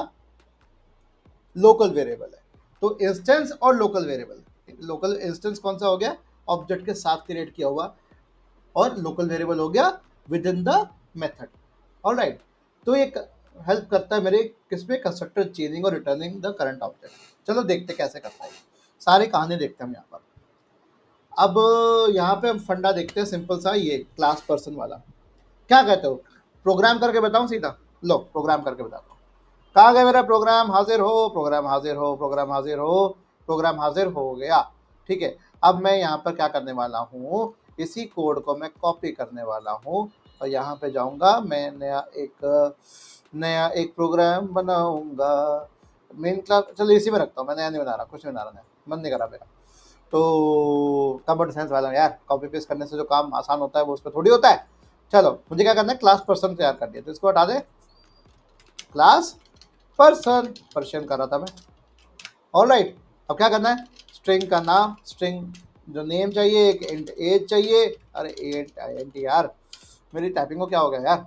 Speaker 1: लोकल वेरिएबल है। तो इंस्टेंस और लोकल वेरिएबल, लोकल इंस्टेंस कौन सा हो गया, ऑब्जेक्ट के साथ क्रिएट किया हुआ, और लोकल वेरिएबल हो गया with in the method. Alright, तो ये हेल्प करता है मेरे किस पे, कंस्ट्रक्टर चेंजिंग और रिटर्निंग द करंट ऑब्जेक्ट। चलो देखते कैसे करता है, सारी कहानी देखते हैं हम यहाँ पर। अब यहाँ पे हम फंडा देखते हैं सिंपल सा, ये क्लास पर्सन वाला। क्या कहते हो, प्रोग्राम करके बताऊं सीधा? लो प्रोग्राम करके बताता हूँ। कहाँ गया मेरा प्रोग्राम, हाजिर हो, प्रोग्राम हाजिर हो, प्रोग्राम हाजिर हो, प्रोग्राम हाजिर हो गया। ठीक है, अब मैं यहाँ पर क्या करने वाला हूँ, इसी कोड को मैं कॉपी करने वाला हूँ और यहाँ पे जाऊँगा, मैं नया एक प्रोग्राम बनाऊँगा। मेन क्लास, चलो इसी में रखता हूँ, मैं नया नहीं बना रहा, कुछ नहीं बना रहा, नया मन नहीं करा मेरा। तो कंप्यूटर साइंस वाला यार, कॉपी पेस्ट करने से जो काम आसान होता है वो उस पर थोड़ी होता है। चलो मुझे क्या करना है, क्लास पर्सन तैयार कर दिया, तो इसको हटा दे, क्लास पर्सन, पर्सन कर रहा था मैं। ऑलराइट, अब क्या करना है, स्ट्रिंग का नाम, स्ट्रिंग जो नेम चाहिए, एक इंट एज चाहिए, अरे इंट यार, मेरी टाइपिंग को क्या हो गया यार।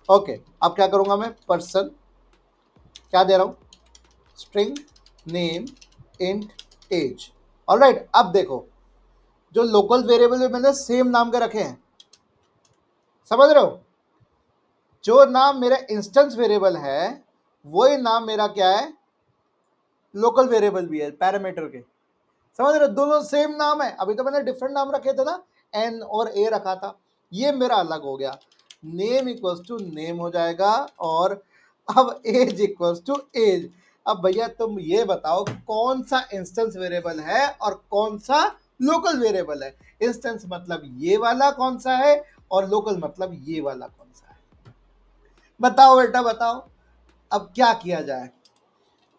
Speaker 1: ओके, अब क्या करूंगा मैं, पर्सन क्या दे रहा हूँ, string name int age. All right, अब देखो जो लोकल वेरिएबल में मैंने सेम नाम के रखे हैं, समझ रहे हो, जो नाम मेरा इंस्टेंस वेरिएबल है वही नाम मेरा क्या है, लोकल वेरिएबल भी है, पैरामीटर के, समझ रहे हो, दोनों सेम नाम है। अभी तो मैंने डिफरेंट नाम रखे थे ना, एन और ए रखा था, ये मेरा अलग हो गया, नेम इक्वल्स टू नेम हो जाएगा, और अब एज इक्वल्स टू एज। अब भैया तुम ये बताओ कौन सा इंस्टेंस वेरिएबल है और कौन सा लोकल वेरिएबल है। इंस्टेंस मतलब ये वाला कौन सा है और लोकल मतलब ये वाला कौन सा है, बताओ बेटा बताओ। अब क्या किया जाए,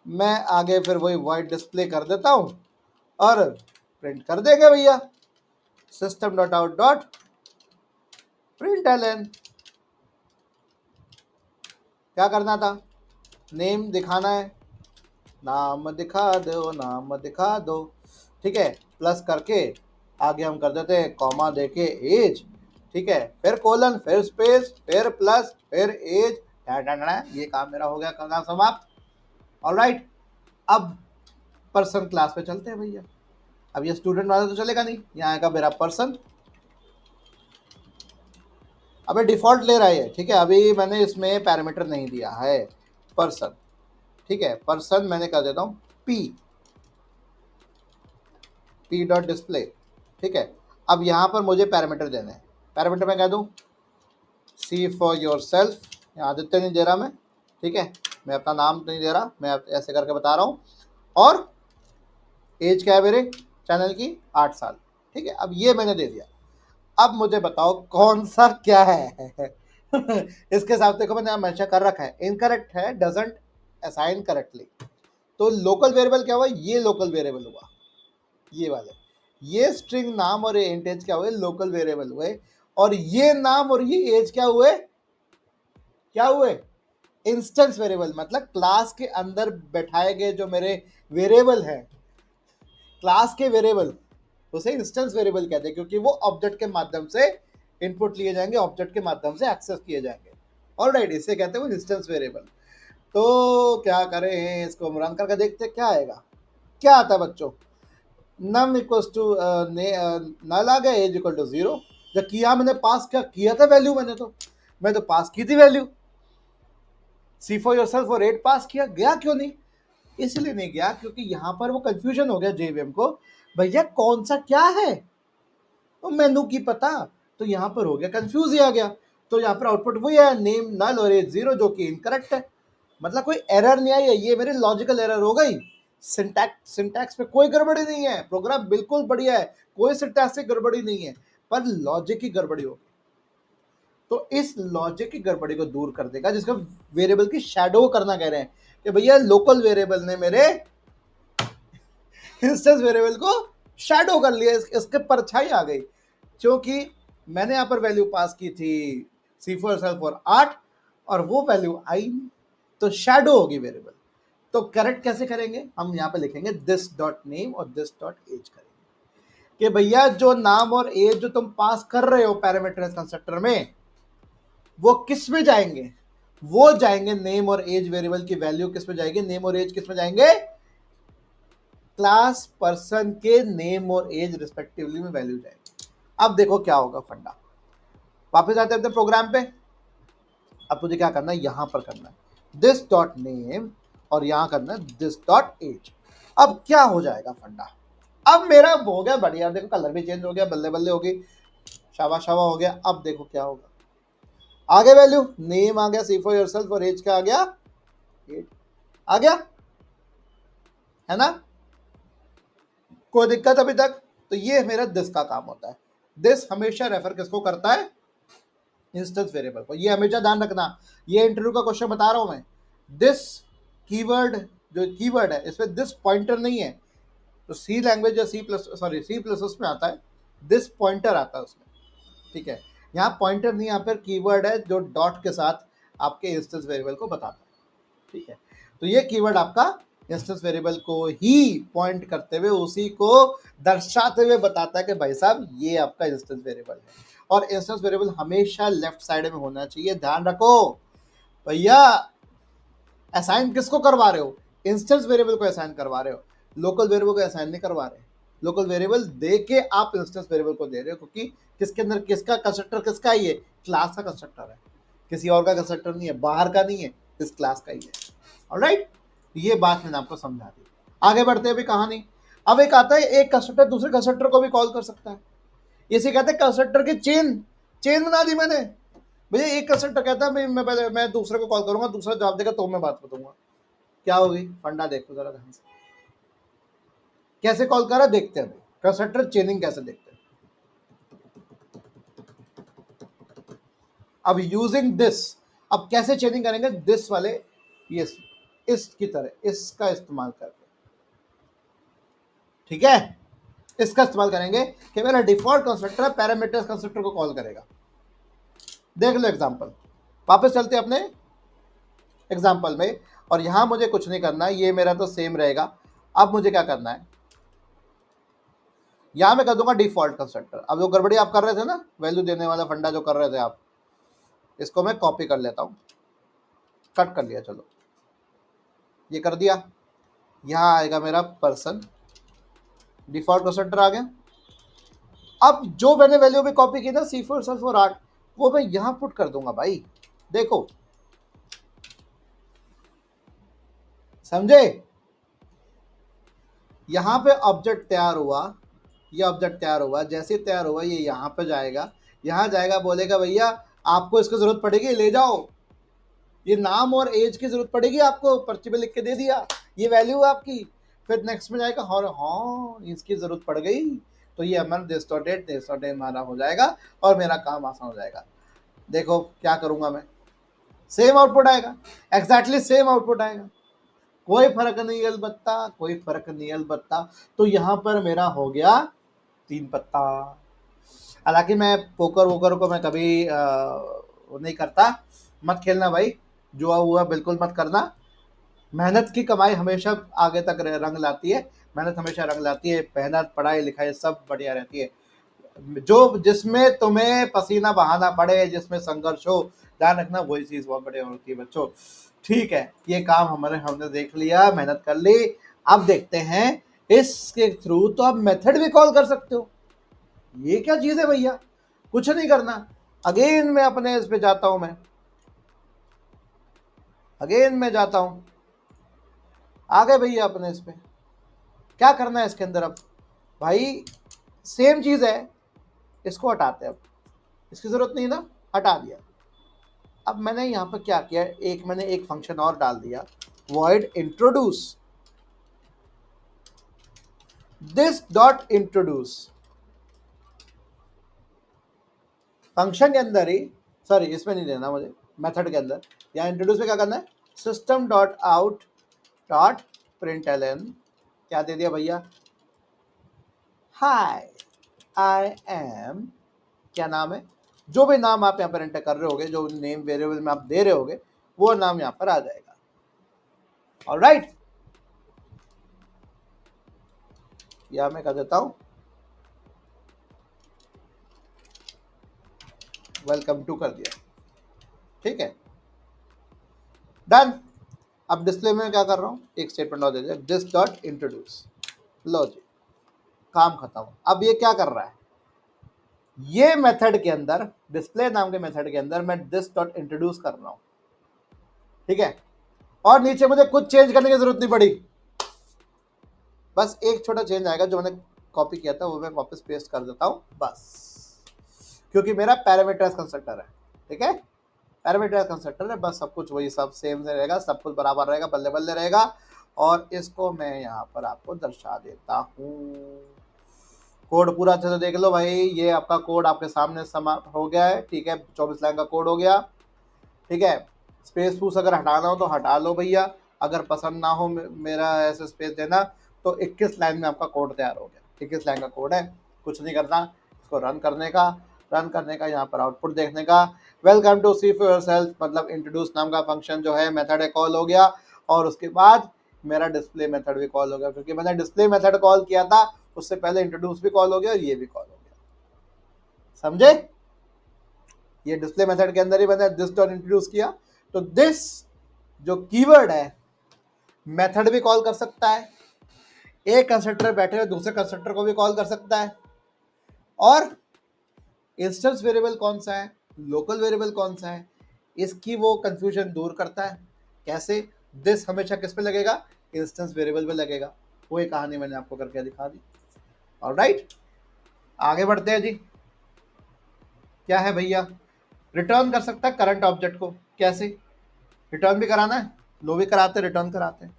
Speaker 1: मैं आगे फिर वही वॉइड डिस्प्ले कर देता हूं और प्रिंट कर देंगे भैया, system dot out dot print l n. क्या करना था, नेम दिखाना है, नाम दिखा दो, नाम दिखा दो, ठीक है, प्लस करके आगे हम कर देते हैं कॉमा देके एज, ठीक है, फिर कोलन, फिर स्पेस, फिर प्लस, फिर एज, ये काम मेरा हो गया, करना समाप्त। ऑलराइट, अब पर्सन क्लास पे चलते हैं भैया। अब ये स्टूडेंट वाला तो चलेगा नहीं, यहाँ आएगा मेरा पर्सन, अबे डिफॉल्ट ले रहा है, ठीक है, अभी मैंने इसमें पैरामीटर नहीं दिया है, पर्सन, ठीक है, पर्सन मैंने कर देता हूँ पी डॉट डिस्प्ले, ठीक है। अब यहाँ पर मुझे पैरामीटर देने हैं, पैरामीटर मैं कह दूँ सी फॉर योर सेल्फ, यहाँ आदित्य नहीं दे रहा मैं, ठीक है, मैं अपना नाम नहीं दे रहा, मैं ऐसे करके बता रहा हूँ, और एज क्या है मेरे चैनल की, 8 साल, ठीक है, अब ये मैंने दे दिया। अब मुझे बताओ कौन सा क्या है इसके हिसाब से देखो मैंने हमेशा कर रखा है, इनकरेक्ट है, डजंट असाइन करेक्टली। तो लोकल वेरिएबल क्या हुआ, ये लोकल वेरिएबल हुआ, ये वाले, ये स्ट्रिंग नाम और ये इंट एज क्या हुए, लोकल वेरिएबल हुए, और ये नाम और ये एज क्या हुए, क्या हुए, इंस्टेंस वेरिएबल, मतलब क्लास के अंदर बैठाए गए जो मेरे वेरिएबल है, क्लास के वेरिएबल, उसे इंस्टेंस वेरिएबल कहते हैं, क्योंकि वो ऑब्जेक्ट के माध्यम से इनपुट लिए जाएंगे, ऑब्जेक्ट के माध्यम से एक्सेस किए जाएंगे। ऑलराइट, इसे कहते हैं इंस्टेंस वेरिएबल। तो क्या करें, इसको हम रन करके देखते हैं क्या आएगा। क्या आता है बच्चों, नम इक्वल्स टू नल आ गया, एज इक्वल टू 0, जब किया मैंने पास क्या किया था वैल्यू, मैं तो पास की थी वैल्यू, सी फॉर योरसेल्फ और 8 पास किया, गया क्यों नहीं, इसलिए नहीं गया क्योंकि यहाँ पर वो कंफ्यूजन हो गया जेवीएम को, भैया कौन सा क्या है, तो मेनू की पता, तो यहाँ पर हो गया कंफ्यूज ही आ गया। तो यहाँ पर आउटपुट वही है, नेम नल और एज 0, जो कि इनकरेक्ट है, मतलब कोई एरर नहीं आई है, ये मेरी लॉजिकल एरर हो गई, सिंटैक्स पे कोई गड़बड़ी नहीं है, प्रोग्राम बिल्कुल बढ़िया है, कोई सिंटैक्स से गड़बड़ी नहीं है, पर लॉजिक की गड़बड़ी होगी। तो इस लॉजिक की गड़बड़ी को दूर कर देगा, जिसका वेरिएबल की शैडो करना कह रहे हैं कि भैया लोकल वेरिएबल ने मेरे इंस्टेंस वेरिएबल को शैडो कर लिया, इसके परछाई आ गई, क्योंकि मैंने यहां पर वैल्यू पास की थी सी फॉर सेल्फ और 8 और वो वैल्यू आई नहीं, तो शैडो होगी वेरिएबल। तो करेक्ट कैसे करेंगे, हम यहां पे लिखेंगे दिस डॉट नेम और दिस डॉट एज करेंगे कि भैया जो नाम और एज जो तुम पास कर रहे हो पैरामीटर कंस्ट्रक्टर में, वो किस में जाएंगे, वो जाएंगे नेम और एज वेरिएबल की वैल्यू किस में जाएगी, नेम और एज किस में जाएंगे, क्लास पर्सन के नेम और एज रिस्पेक्टिवली में वैल्यू जाएगी। अब देखो क्या होगा फंडा, वापस आते हैं प्रोग्राम पे। अब मुझे क्या करना है, यहां पर करना है दिस डॉट नेम और यहां करना है दिस डॉट एज। अब क्या हो जाएगा फंडा, अब मेरा हो गया बढ़िया, देखो कलर भी चेंज हो गया, बल्ले बल्ले हो गई, शाबा शाबा हो गया। अब देखो क्या होगा, आगे वैल्यू नेम आ गया, सी फॉर योरसेल्फ और एज का आ गया 8 आ गया, है ना, कोई दिक्कत अभी तक। तो ये मेरा दिस का काम होता है। दिस हमेशा रेफर किसको करता है, इंस्टेंस वेरिएबल को। ये हमेशा ध्यान रखना, ये इंटरव्यू का क्वेश्चन बता रहा हूं मैं। दिस कीवर्ड जो कीवर्ड है इसमें दिस पॉइंटर नहीं है, तो सी लैंग्वेज या सी प्लस में आता है दिस पॉइंटर आता है उसमें, ठीक है। यहाँ पॉइंटर नहीं, यहाँ पर कीवर्ड है जो डॉट के साथ आपके इंस्टेंस वेरिएबल को बताता है, ठीक है। तो ये कीवर्ड आपका इंस्टेंस वेरिएबल को ही पॉइंट करते हुए, उसी को दर्शाते हुए बताता है कि भाई साहब ये आपका इंस्टेंस वेरिएबल है। और इंस्टेंस वेरिएबल हमेशा लेफ्ट साइड में होना चाहिए, ध्यान रखो भैया। असाइन किसको करवा रहे हो, इंस्टेंस वेरिएबल को असाइन करवा रहे हो, लोकल वेरिएबल को असाइन नहीं करवा रहे। लोकल वेरिएबल दे के आप इंस्टेंस वेरिएबल को दे रहे हो, क्योंकि किसके अंदर किसका कंस्ट्रक्टर किसका है, ये क्लास का कंस्ट्रक्टर है, किसी और का कंस्ट्रक्टर नहीं है, बाहर का नहीं है, इस क्लास का ही है। ऑलराइट, ये बात मैंने आपको समझा दी। आगे बढ़ते हैं अभी कहानी। अब एक आता है, एक कंस्ट्रक्टर दूसरे कंस्ट्रक्टर को भी कॉल कर सकता है, इसे कहते हैं कंस्ट्रक्टर की चेन। चेन बना दी मैंने, भैया एक कंस्ट्रक्टर कहता है मैं पहले मैं दूसरे को कॉल करूंगा, दूसरा जवाब देगा तो मैं बात बताऊंगा, क्या होगी फंडा देखो जरा ध्यान से, कैसे कॉल करा देखते हैं अभी, कंस्ट्रक्टर चेनिंग कैसे देखते हैं। अब यूजिंग दिस, अब कैसे चेनिंग करेंगे, दिस वाले ये इसकी तरह इसका इस्तेमाल करके, ठीक है, इसका इस्तेमाल करेंगे कि मेरा डिफॉल्ट कंस्ट्रक्टर है, पैरामीटर्स कंस्ट्रक्टर को कॉल करेगा। देख लो एग्जांपल, वापस चलते हैं अपने एग्जांपल में, और यहां मुझे कुछ नहीं करना है, ये मेरा तो सेम रहेगा। अब मुझे क्या करना है, यहां मैं कर दूंगा डिफॉल्ट कंस्ट्रक्टर। अब जो गड़बड़ी आप कर रहे थे ना, वैल्यू देने वाला फंडा जो कर रहे थे आप, इसको मैं कॉपी कर लेता हूं, कट कर लिया, चलो ये कर दिया। यहां आएगा मेरा पर्सन, डिफॉल्ट कंस्ट्रक्टर आ गया। अब जो मैंने वैल्यू भी कॉपी की ना सी फोर सेल्फ और 8, वो मैं यहां पुट कर दूंगा भाई, देखो समझे। यहां पे ऑब्जेक्ट तैयार हुआ, ये ऑब्जेक्ट तैयार हुआ, जैसे तैयार हुआ ये यहां पे जाएगा, यहां जाएगा, बोलेगा भैया आपको इसकी जरूरत पड़ेगी ले जाओ, ये नाम और एज की जरूरत पड़ेगी आपको, पर्ची पे लिख के दे दिया, ये वैल्यू आपकी। फिर नेक्स्ट में जाएगा, और हाँ इसकी जरूरत पड़ गई, तो ये हमारा दिस डॉट डेट हमारा हो जाएगा और मेरा काम आसान हो जाएगा। देखो क्या करूंगा मैं, सेम आउटपुट आएगा, एग्जैक्टली सेम आउटपुट आएगा, कोई फर्क नहीं अलबत्ता, कोई फर्क नहीं अलबत्ता। तो यहां पर मेरा हो गया 3 पत्ता। हालांकि मैं पोकर वोकर को मैं कभी वो नहीं करता, मत खेलना भाई, जुआ हुआ बिल्कुल मत करना। मेहनत की कमाई हमेशा आगे तक रंग लाती है, मेहनत हमेशा रंग लाती है, मेहनत पढ़ाई लिखाई सब बढ़िया रहती है। जो जिसमें तुम्हें पसीना बहाना पड़े, जिसमें संघर्ष हो, ध्यान रखना वही चीज बहुत बढ़िया होती है बच्चों। ठीक है, ये काम हमने देख लिया, मेहनत कर ली। अब देखते हैं इसके थ्रू तो आप मेथड भी कॉल कर सकते हो। ये क्या चीज है भैया, कुछ नहीं करना। अगेन मैं अपने इस पे जाता हूं, मैं अगेन मैं जाता हूं, आ गए भैया अपने इस पे। क्या करना है इसके अंदर, अब भाई सेम चीज है, इसको हटाते हैं, अब इसकी जरूरत नहीं ना, हटा दिया। अब मैंने यहां पर क्या किया, मैंने एक फंक्शन और डाल दिया, void introduce, this dot introduce। Function के अंदर ही, सॉरी इसमें नहीं देना मुझे, मेथड के अंदर यहाँ इंट्रोड्यूस में क्या करना है, system dot out dot println, क्या दे दिया भैया, हाय आई एम, क्या नाम है, जो भी नाम आप यहाँ पर एंटर कर रहे होगे, जो नेम वेरिएबल में आप दे रहे होगे वो नाम यहाँ पर आ जाएगा। ऑलराइट, या मैं कर देता हूं वेलकम टू, कर दिया, ठीक है, डन। अब डिस्प्ले में क्या कर रहा हूं, एक स्टेटमेंट और दे दिया, दिस डॉट इंट्रोड्यूस, लो जी, काम खत्म। अब ये क्या कर रहा है, ये मेथड के अंदर, डिस्प्ले नाम के मेथड के अंदर मैं दिस डॉट इंट्रोड्यूस कर रहा हूं, ठीक है, और नीचे मुझे कुछ चेंज करने की जरूरत नहीं पड़ी, बस एक छोटा चेंज आएगा जो मैंने कॉपी किया था वो मैं वापस पेस्ट कर देता हूं बस, क्योंकि मेरा पैरामीटर्स कंस्ट्रक्टर है, ठीक है, पैरामीटर्स कंस्ट्रक्टर है, बस सब कुछ वही सब सेम से रहेगा, सब कुछ बराबर रहेगा, बल्ले बल्ले रहेगा। और इसको मैं यहाँ पर आपको दर्शा देता हूँ, कोड पूरा अच्छे से देख लो भाई, ये आपका कोड आपके सामने समाप्त हो गया है, ठीक है, 24 लाइन का कोड हो गया, ठीक है, स्पेस फूस अगर हटाना हो तो हटा लो भैया, अगर पसंद ना हो मेरा ऐसे स्पेस देना तो 21 लाइन में आपका कोड तैयार हो गया, 21 लाइन का कोड है, कुछ नहीं करना, इसको रन करने का यहाँ पर आउटपुट देखने का, welcome to see for yourself, मतलब इंट्रोड्यूस नाम का फंक्शन जो है मेथड है कॉल हो गया, और उसके बाद मेरा डिस्प्ले मेथड भी कॉल हो गया, क्योंकि मैंने डिस्प्ले मेथड कॉल किया था उससे पहले इंट्रोड्यूस भी कॉल हो गया और ये भी कॉल हो गया, समझे, ये डिस्प्ले मेथड के अंदर ही मैंने दिस डॉट इंट्रोड्यूस किया, तो दिस जो कीवर्ड है मेथड भी कॉल कर सकता है, एक कंस्ट्रक्टर बैठे हुए दूसरे कंस्ट्रक्टर को भी कॉल कर सकता है, और इंस्टेंस वेरिएबल कौन सा है, लोकल वेरिएबल कौन सा है, इसकी वो कंफ्यूजन दूर करता है। कैसे, दिस हमेशा किस पे लगेगा, इंस्टेंस वेरिएबल पे लगेगा, वो एक कहानी मैंने आपको करके दिखा दी। ऑलराइट, आगे बढ़ते हैं जी, क्या है भैया, रिटर्न कर सकता है करंट ऑब्जेक्ट को, कैसे, रिटर्न भी कराना है, लो भी कराते, रिटर्न कराते हैं,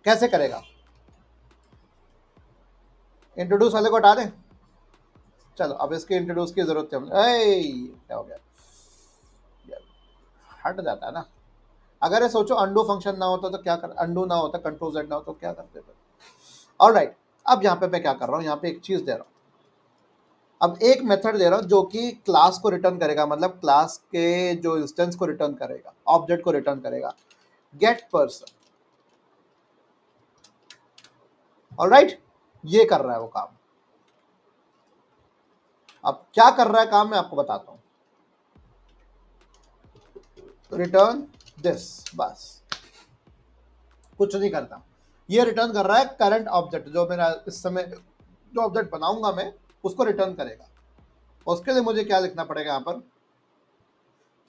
Speaker 1: कैसे करेगा, इंट्रोड्यूस वाले को हटा दें, चलो अब इसके इंट्रोड्यूस की जरूरत है, क्या हो गया, हट जाता है ना, अगर ये सोचो अंडू फंक्शन ना होता तो क्या कर, अंडू ना होता, कंट्रोल जेड ना होता तो क्या करते थे। ऑलराइट, अब यहाँ पे मैं क्या कर रहा हूँ, यहाँ पे एक चीज दे रहा हूँ, अब एक मेथड दे रहा हूँ जो कि क्लास को रिटर्न करेगा, मतलब क्लास के जो इंस्टेंस को रिटर्न करेगा, ऑब्जेक्ट को रिटर्न करेगा, गेट पर्सन। ऑलराइट, ये कर रहा है वो काम, अब क्या कर रहा है काम मैं आपको बताता हूँ, रिटर्न दिस, बस कुछ नहीं करता, ये रिटर्न कर रहा है करंट ऑब्जेक्ट, जो मेरा इस समय जो ऑब्जेक्ट बनाऊंगा मैं उसको रिटर्न करेगा, उसके लिए मुझे क्या लिखना पड़ेगा, यहाँ पर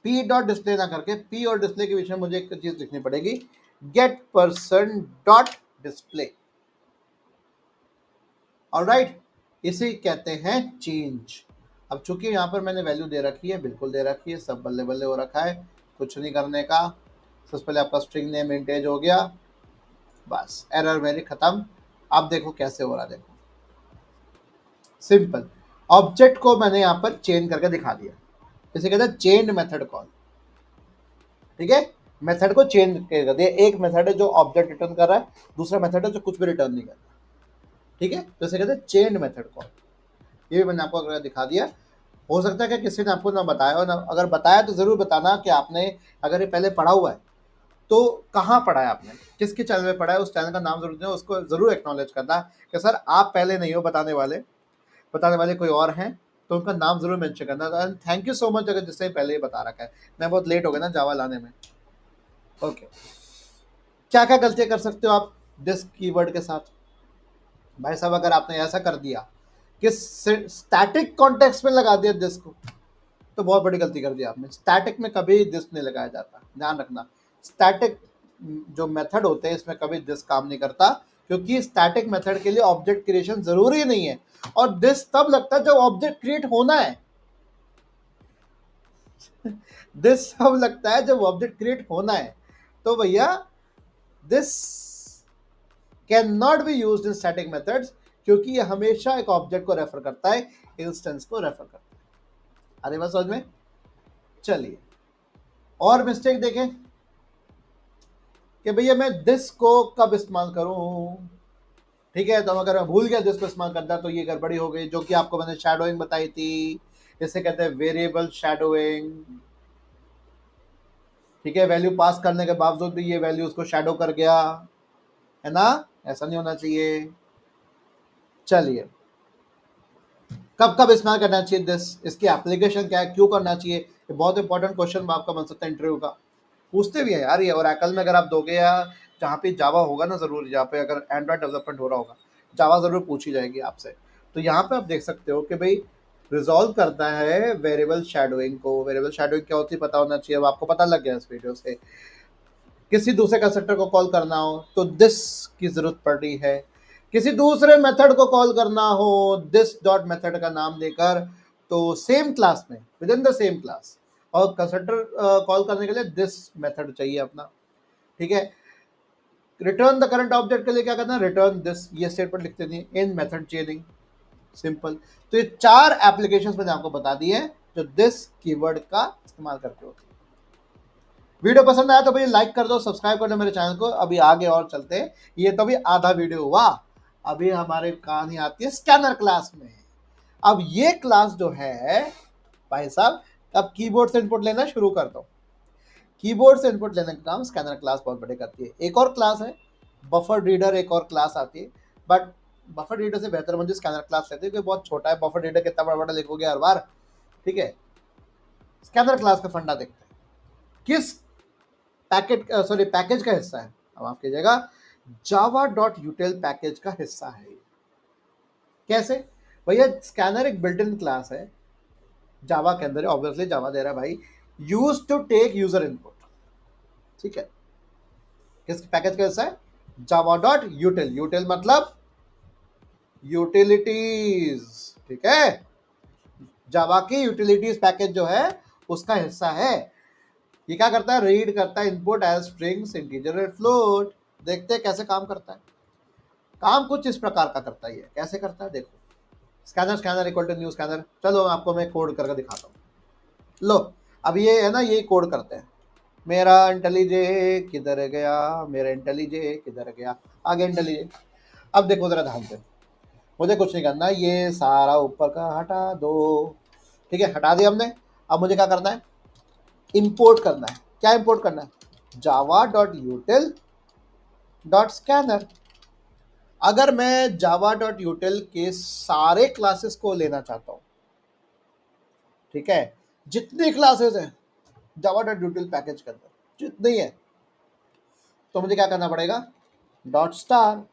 Speaker 1: पी डॉट डिस्प्ले ना करके पी और डिस्प्ले के बीच में मुझे एक चीज लिखनी पड़ेगी, get person dot display. All right, इसे कहते हैं चेंज। अब चूंकि यहाँ पर मैंने वैल्यू दे रखी है, बिल्कुल दे रखी है, सब बल्ले बल्ले हो रखा है, कुछ नहीं करने का, सबसे पहले आपका स्ट्रिंग नेम इंटेज हो गया, बस एरर मेरी खत्म। अब देखो कैसे हो रहा, देखो सिंपल, ऑब्जेक्ट को मैंने यहाँ पर चेंज करके दिखा दिया, इसे कहते हैं चेंज मेथड कॉल, ठीक है, मेथड को चेंज कर दिया, एक मेथड है जो ऑब्जेक्ट रिटर्न कर रहा है, दूसरा मेथड है जो कुछ भी रिटर्न नहीं कर रहा, ठीक है, तो इसे कहते हैं चेंज मेथड कॉल, ये भी मैंने आपको दिखा दिया। हो सकता है कि किसी ने आपको ना बताया हो, ना अगर बताया तो जरूर बताना कि आपने अगर ये पहले पढ़ा हुआ है तो कहाँ पढ़ा है आपने, किसके चैनल में पढ़ा है, उस चैनल का नाम जरूर देना, उसको जरूर एक्नॉलेज करना कि सर आप पहले नहीं हो बताने वाले कोई और हैं, तो उनका नाम जरूर मेंशन करना। थैंक यू सो मच अगर जिससे पहले ही बता रखा है, मैं बहुत लेट हो गया ना जावा लाने में। ओके, क्या क्या गलतियां कर सकते हो आप दिस कीवर्ड के साथ, भाई साहब अगर आपने ऐसा कर दिया कि स्टैटिक कॉन्टेक्स्ट में लगा दिया दिस को, तो बहुत बड़ी गलती कर दी आपने, स्टैटिक में कभी दिस नहीं लगाया जाता, ध्यान रखना, स्टैटिक जो मेथड होते हैं इसमें कभी दिस काम नहीं करता, क्योंकि स्टैटिक मेथड के लिए ऑब्जेक्ट क्रिएशन जरूरी नहीं है, और दिस तब लगता है जब ऑब्जेक्ट क्रिएट होना है दिस तब लगता है जब ऑब्जेक्ट क्रिएट होना है, तो भैया this can not be used in static methods, क्योंकि ये हमेशा एक ऑब्जेक्ट को रेफर करता है, इंस्टेंस को रेफर करता है। अरे बस समझ में। चलिए और मिस्टेक देखें कि भैया मैं दिस को कब इस्तेमाल करूं। ठीक है, तो अगर मैं भूल गया दिस को इस्तेमाल करना तो ये गड़बड़ी हो गई, जो कि आपको मैंने शैडोइंग बताई थी। इसे कहते हैं वेरिएबल शैडोइंग। ठीक है, वैल्यू पास करने के बावजूद भी ये वैल्यू उसको शैडो कर गया, है ना। ऐसा नहीं होना चाहिए। चलिए कब कब इस्तेमाल करना चाहिए दिस, इसकी एप्लीकेशन क्या है, क्यों करना चाहिए, ये बहुत इंपॉर्टेंट क्वेश्चन आपका बन सकता है इंटरव्यू का। पूछते भी है यार ये, और ओरेकल में अगर आप दोगे या जहाँ पे जावा होगा ना, जरूर जहाँ पे अगर एंड्रॉइड डेवलपमेंट हो रहा होगा, जावा जरूर पूछी जाएगी आपसे। तो यहाँ पे आप देख सकते हो कि भाई रिजॉल्व करता है वेरिएबल शैडोइंग को। वेरिएबल शैडोइंग क्या होती है पता होना चाहिए, अब आपको पता लग गया इस वीडियो से। किसी दूसरे कंस्ट्रक्टर को कॉल करना हो तो दिस की जरूरत पड़ रही है। किसी दूसरे मेथड को कॉल करना हो दिस डॉट मेथड का नाम लेकर, तो सेम क्लास में with in the same class, और कंस्ट्रक्टर कॉल करने के लिए दिस मेथड चाहिए अपना। ठीक है, रिटर्न द करंट ऑब्जेक्ट के लिए क्या करना है, रिटर्न दिस, ये स्टेटमेंट लिखते नहीं इन मेथड चेनिंग, सिंपल। तो ये 4 एप्लीकेशंस मैंने आपको बता दी है जो दिस कीवर्ड का इस्तेमाल करके होती है। वीडियो पसंद आया तो भाई लाइक कर दो, सब्सक्राइब कर दो मेरे चैनल को। अभी आगे और चलते हैं, ये तो भी आधा वीडियो हुआ। अभी हमारे कहानी आती है स्कैनर क्लास में। अब ये क्लास जो है भाई साहब, अब कीबोर्ड से इनपुट लेना शुरू कर दो। कीबोर्ड से इनपुट लेने का काम स्कैनर क्लास बहुत बड़े करती है। एक और क्लास है बफर रीडर, एक और क्लास आती है, बट बफर रीडर से बेहतर मुझे स्कैनर क्लास रहती है क्योंकि बहुत छोटा है। बफर रीडर कितना बड़ा बड़ा लिखोगे हर बार। ठीक है, स्कैनर क्लास का फंडा देखते हैं। किस पैकेज का हिस्सा है, अब आप कीजिएगा जावा डॉट यूटिल पैकेज का हिस्सा है। कैसे भैया, स्कैनर एक बिल्ट इन क्लास है जावा के अंदर, ऑब्वियसली जावा दे रहा है भाई, use to take user input. ठीक है, किस पैकेज का हिस्सा है, जावा डॉट यूटिल। यूटिल मतलब यूटिलिटीज। ठीक है, जावा की यूटिलिटीज पैकेज जो है उसका हिस्सा है। ये क्या करता है, रीड करता है इनपुट एज स्ट्रिंग्स, इंटीजर और फ्लोट। देखते हैं कैसे काम करता है। काम कुछ इस प्रकार का करता है। ये कैसे करता है देखो, scanner scanner equal to new scanner. चलो आपको मैं कोड करके दिखाता हूँ। लो अब ये है ना, ये कोड करते हैं। मेरा इंटेलिजे किधर गया, मेरा इंटेलिजे किधर गया, आगे इंटेलिजे। अब देखो जरा ध्यान से, मुझे कुछ नहीं करना, ये सारा ऊपर का हटा दो। ठीक है, हटा दिया हमने। अब मुझे क्या करना है, इंपोर्ट करना है। क्या इंपोर्ट करना है, जावा डॉट यूटिल डॉट स्कैनर। अगर मैं जावा डॉट यूटिल के सारे क्लासेस को लेना चाहता हूं, ठीक है, जितनी क्लासेस हैं जावा डॉट यूटिल पैकेज के अंदर जितनी है, तो मुझे क्या करना पड़ेगा, डॉट स्टार,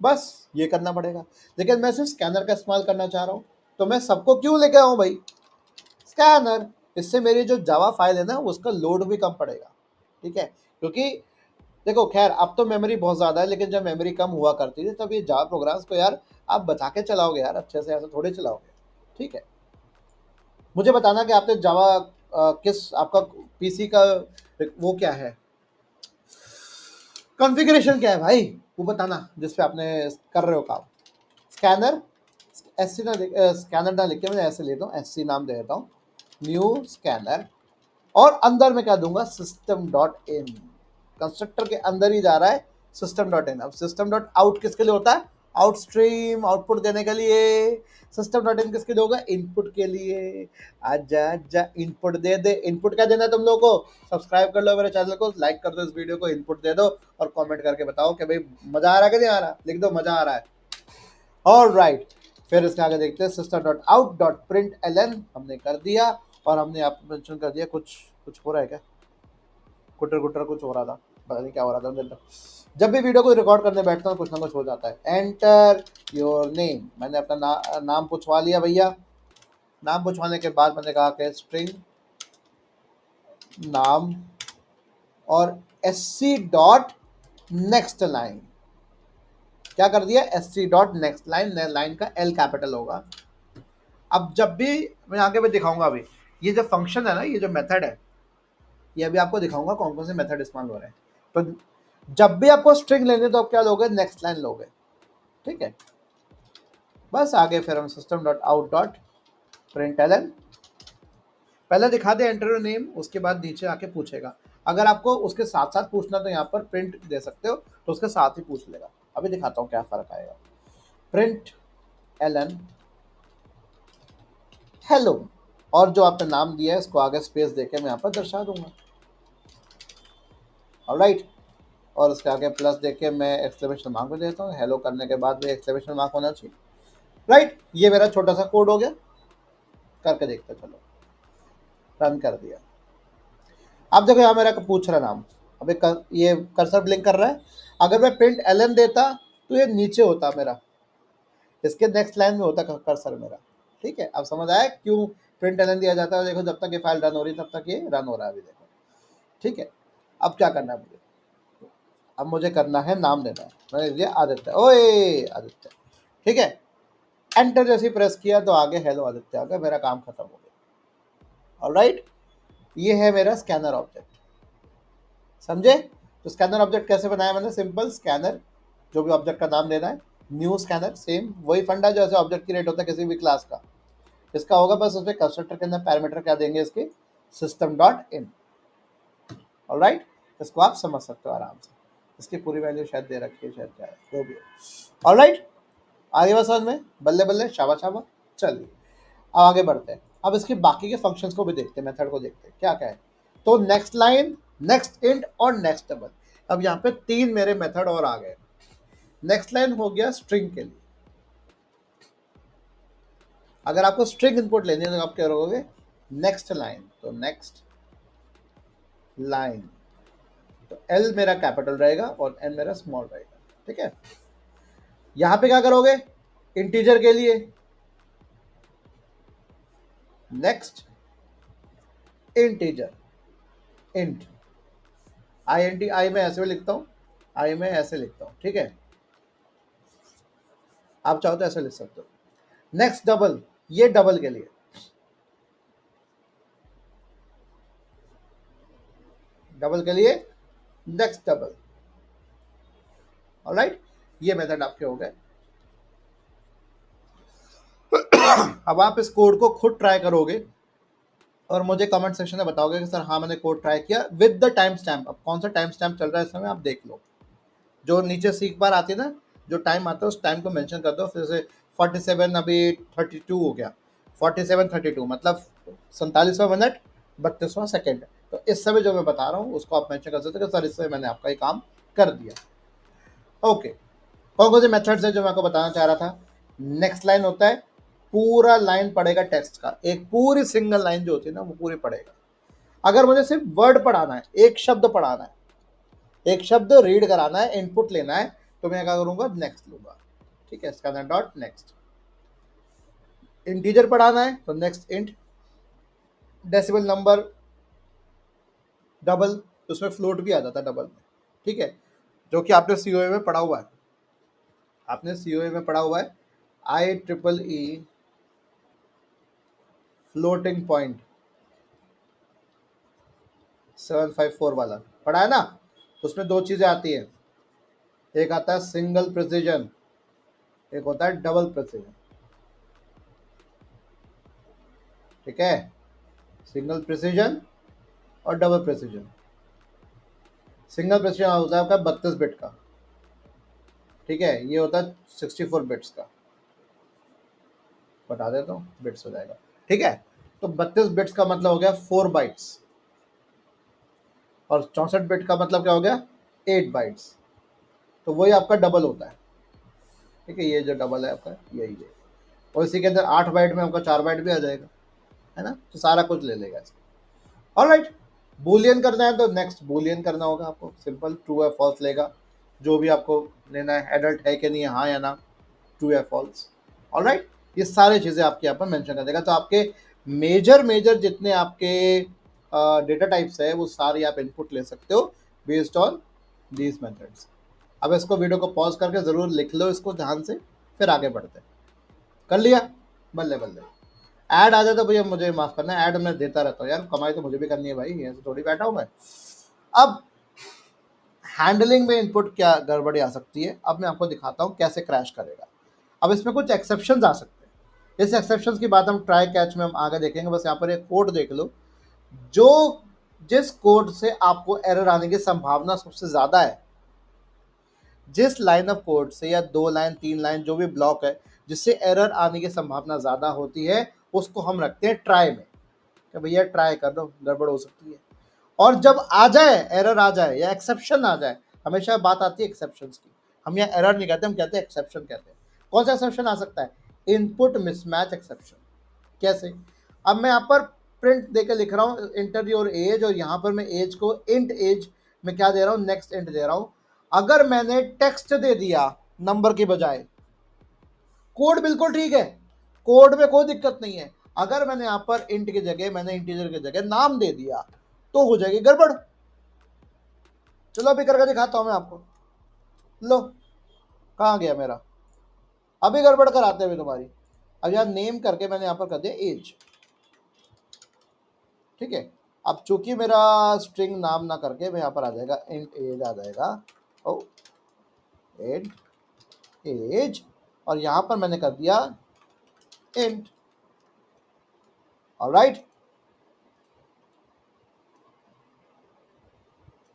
Speaker 1: बस ये करना पड़ेगा। लेकिन मैं सिर्फ स्कैनर का इस्तेमाल करना चाह रहा हूं, तो मैं सबको क्यों लेके आऊं भाई, स्कैनर। इससे मेरी जो जावा फाइल है ना उसका लोड भी कम पड़ेगा। ठीक है, क्योंकि देखो खैर अब तो मेमोरी बहुत ज़्यादा है, लेकिन जब मेमोरी कम हुआ करती थी तब ये जावा प्रोग्राम्स को यार आप बचा के चलाओगे यार, अच्छे से ऐसे थोड़े चलाओगे। ठीक है, मुझे बताना कि आपने जावा किस आपका पीसी का वो क्या है, कॉन्फ़िगरेशन क्या है भाई, वो बताना जिस पे आपने कर रहे हो काम। स्कैनर एस सी ना स्कैनर ना लिख के मैं ऐसे लेता हूँ, एस सी नाम दे देता हूँ, न्यू स्कैनर। और अंदर में क्या दूंगा, सिस्टम डॉट इन। कंस्ट्रक्टर के अंदर ही जा रहा है सिस्टम डॉट इन। अब सिस्टम डॉट आउट किसके लिए होता है, आउटस्ट्रीम आउटपुट देने के लिए। सिस्टम डॉट इन किसके लिए होगा, इनपुट के लिए। आजा आजा इनपुट दे दे। इनपुट क्या देना है तुम लोगों को, सब्सक्राइब कर लो मेरे चैनल को, लाइक कर दो इस वीडियो को, इनपुट दे दो और कमेंट करके बताओ कि भाई मजा आ रहा है कि नहीं आ रहा, लिख दो मजा आ रहा है। ऑल राइट, फिर इसके आगे देखते हैं system dot out dot print l n हमने कर दिया। और हमने आप मेंशन कर दिया, कुछ कुछ हो रहा है क्या, कुटर कुटर कुछ हो रहा था, पता नहीं क्या हो रहा था मेरे। जब भी वीडियो को रिकॉर्ड करने बैठता हूँ कुछ ना कुछ हो जाता है। एंटर योर नेम, मैंने अपना नाम पूछवा लिया भैया। नाम पूछवाने के बाद मैंने कहा कि स्ट्रिंग नाम और एससी डॉट नेक्स्ट लाइन। क्या कर दिया, SC dot next line, line का एल कैपिटल होगा। अब जब भी मैं आगे भी दिखाऊंगा, अभी ये जो फंक्शन है ना, ये जो मेथड है, ये अभी आपको दिखाऊंगा कौन कौन से मेथड इस्तेमाल हो रहे हैं। तो जब भी आपको स्ट्रिंग लेने तो आप क्या लोगे, नेक्स्ट लाइन लोगे। ठीक है, बस आगे फिर हम system dot out dot print l n पहले दिखा दे एंटर योर नेम, उसके बाद नीचे आके पूछेगा। अगर आपको उसके साथ साथ पूछना तो यहाँ पर प्रिंट दे सकते हो, तो उसके साथ ही पूछ लेगा। अभी दिखाता हूँ क्या फर्क आएगा। प्रिंट एलन हेलो, और जो आपने नाम दिया है इसको आगे स्पेस देके मैं यहाँ पर दर्शा दूंगा। ऑलराइट, और उसके आगे प्लस देके मैं एक्सक्लेमेशन मार्क भी देता हूँ। हेलो करने के बाद भी एक्सक्लेमेशन मार्क होना चाहिए। राइट, ये मेरा छोटा सा कोड हो गया। करके देखते चलो, रन कर दिया। अब देखो यहाँ मेरा पूछ रहा नाम, अभी ये कर्सर ब्लिंक कर रहा है। अगर मैं प्रिंट एलन देता तो ये नीचे होता मेरा, इसके नेक्स्ट लाइन में होता कर्सर मेरा। ठीक है, अब समझ आया क्यों प्रिंट एलन दिया जाता है। देखो जब तक ये फाइल रन हो रही है तब तक ये रन हो रहा है अभी देखो। ठीक है, अब क्या करना है मुझे, अब मुझे करना है नाम देना है। मैंने दिया आदित्य, ओए आदित्य। ठीक है, एंटर जैसे प्रेस किया तो आगे हेलो आदित्य आ गया, मेरा काम खत्म हो गया। ऑलराइट, ये है मेरा स्कैनर ऑब्जेक्ट, समझे। तो स्कैनर ऑब्जेक्ट कैसे बनाया मैंने, सिंपल स्कैनर, जो भी ऑब्जेक्ट का नाम देना है, न्यू स्कैनर, सेम वही फंडा जैसे ऑब्जेक्ट की रेट होता है किसी भी क्लास का। इसका होगा बस उसमें कंस्ट्रक्टर के अंदर पैरामीटर क्या देंगे इसके, सिस्टम डॉट इन। ऑलराइट, इसको आप समझ सकते हो आराम से। इसकी पूरी वैल्यू शायद दे रखी है, शायद क्या है जो भी है। ऑलराइट, आगे बस समझ में, बल्ले बल्ले शाबा शाबा। चलिए अब आगे बढ़ते हैं। अब इसके बाकी के फंक्शंस को भी देखते हैं, मेथड को देखते हैं क्या क्या है। तो नेक्स्ट लाइन, नेक्स्ट इंट और नेक्स्ट डबल। अब यहाँ पे 3 मेरे मेथड और आ गए। नेक्स्ट लाइन हो गया स्ट्रिंग के लिए। अगर आपको स्ट्रिंग इनपुट लेनी है तो आप क्या करोगे, नेक्स्ट लाइन, तो नेक्स्ट लाइन, तो एल मेरा कैपिटल रहेगा और एन मेरा स्मॉल रहेगा। ठीक है, यहां पे क्या करोगे, इंटीजर के लिए next integer int, I N T, I में ऐसे भी लिखता हूं, आई में ऐसे लिखता हूं। ठीक है, आप चाहो तो ऐसे लिख सकते हो। नेक्स्ट डबल, ये डबल के लिए, डबल के लिए नेक्स्ट डबल। ऑलराइट, ये मेथड आपके हो गए। अब आप इस कोड को खुद ट्राई करोगे और मुझे कमेंट सेक्शन में बताओगे कि सर हाँ मैंने कोड ट्राई किया विद द टाइम स्टैम्प। अब कौन सा टाइम स्टैम्प चल रहा है इस समय आप देख लो, जो नीचे सीख बार आती है ना, जो टाइम आता है उस टाइम को मेंशन कर दो। फिर से 47 अभी 32 हो गया, 47:32 मतलब 47वां मिनट 32वां सेकेंड। तो इस समय जो मैं बता रहा हूँ उसको आप मेंशन कर सकते हो कि सर इस समय मैंने आपका ये काम कर दिया। ओके, कौन कौन से मेथड्स है जो मैं आपको बताना चाह रहा था। नेक्स्ट लाइन होता है पूरा लाइन पढ़ेगा टेक्स्ट का, एक पूरी सिंगल लाइन जो होती है ना वो पूरी पढ़ेगा। अगर मुझे सिर्फ वर्ड पढ़ाना है, एक शब्द पढ़ाना है, एक शब्द रीड कराना है, इनपुट लेना है, तो मैं क्या करूंगा, नेक्स्ट लूंगा। ठीक है, स्कैनर डॉट नेक्स्ट। इंटीजर पढ़ाना है तो next int, decimal number double, तो उसमें फ्लोट भी आ जाता है डबल में। ठीक है, जो कि आपने सीओए में पढ़ा हुआ है, आपने सीओए में पढ़ा हुआ है, I triple E floating point 754 वाला पढ़ा है ना। उसमें 2 चीजें आती हैं, एक आता है सिंगल प्रिसीजन, एक होता है डबल प्रिसीजन। ठीक है, सिंगल प्रिसीजन और डबल प्रिसीजन। सिंगल प्रिसीजन होता है आपका 32 बिट का। ठीक है, ये होता है 64 बिट्स का, बता देता हूँ बिट्स हो जाएगा। ठीक है, तो 32 बिट्स का मतलब हो गया 4 बाइट्स, और 64 बिट का मतलब क्या हो गया 8 बाइट्स। तो वही आपका डबल होता है। ठीक है, ये जो डबल है आपका यही है, और इसी के अंदर 8 बाइट में आपका 4 बाइट भी आ जाएगा, है ना, तो सारा कुछ ले लेगा इसका। ऑलराइट, बूलियन करना है तो नेक्स्ट बूलियन करना होगा आपको, सिंपल ट्रू है फॉल्स लेगा, जो भी आपको लेना है, एडल्ट है कि नहीं है, हाँ या ना, ट्रू या फॉल्स। ऑलराइट, ये सारी चीज़ें आपके यहाँ पर मेंशन कर देगा। तो आपके मेजर मेजर जितने आपके डेटा टाइप्स है वो सारे आप इनपुट ले सकते हो बेस्ड ऑन दीज मेथड्स। अब इसको वीडियो को पॉज करके ज़रूर लिख लो इसको ध्यान से, फिर आगे बढ़ते हैं। कर लिया, बल्ले बल्ले। ऐड आ जाए तो भैया मुझे माफ़ करना, ऐड मैं देता रहता हूँ यार, कमाई तो मुझे भी करनी है भाई, ऐसे थोड़ी बैठा हूँ मैं। अब हैंडलिंग में इनपुट क्या गड़बड़ी आ सकती है, अब मैं आपको दिखाता हूँ कैसे क्रैश करेगा। अब इसमें कुछ एक्सेप्शन आ सकते हैं। इस एक्सेप्शन की बात हम ट्राई कैच में हम आगे देखेंगे। बस यहाँ पर एक कोड देख लो, जो जिस कोड से आपको एरर आने की संभावना सबसे ज्यादा है, जिस लाइन ऑफ कोड से या 2 लाइन 3 लाइन जो भी ब्लॉक है जिससे एरर आने की संभावना ज्यादा होती है, उसको हम रखते हैं ट्राई में, कि भैया ट्राई कर दो, गड़बड़ हो सकती है। और जब आ जाए, एरर आ जाए या एक्सेप्शन आ जाए, हमेशा बात आती है एक्सेप्शन की, हम यहाँ एरर नहीं कहते, हम कहते हैं एक्सेप्शन कहते हैं। कौन सा एक्सेप्शन आ सकता है? Input mismatch exception. कैसे? अब मैं यहाँ पर प्रिंट देकर लिख रहा हूँ इंटर योर एज, और यहाँ पर मैं एज को इंट एज में क्या दे रहा हूँ, नेक्स्ट इंट दे रहा हूँ। अगर मैंने टेक्स्ट दे दिया नंबर की बजाय, कोड बिल्कुल ठीक है, कोड में कोई दिक्कत नहीं है। अगर मैंने यहाँ पर इंट की जगह, मैंने इंटीजर की जगह नाम दे दिया, तो हो जाएगी गड़बड़। चलो अभी करके दिखाता हूं मैं आपको। लो, कहाँ गया मेरा, अभी गड़बड़ कराते हुए तुम्हारी। अब यार नेम करके मैंने यहाँ पर कर दिया एज, ठीक है। अब चूंकि मेरा स्ट्रिंग नाम ना करके मैं यहाँ पर आ जाएगा इंट एज आ जाएगा, ओ इंट एज, और यहाँ पर मैंने कर दिया इंट। ऑलराइट,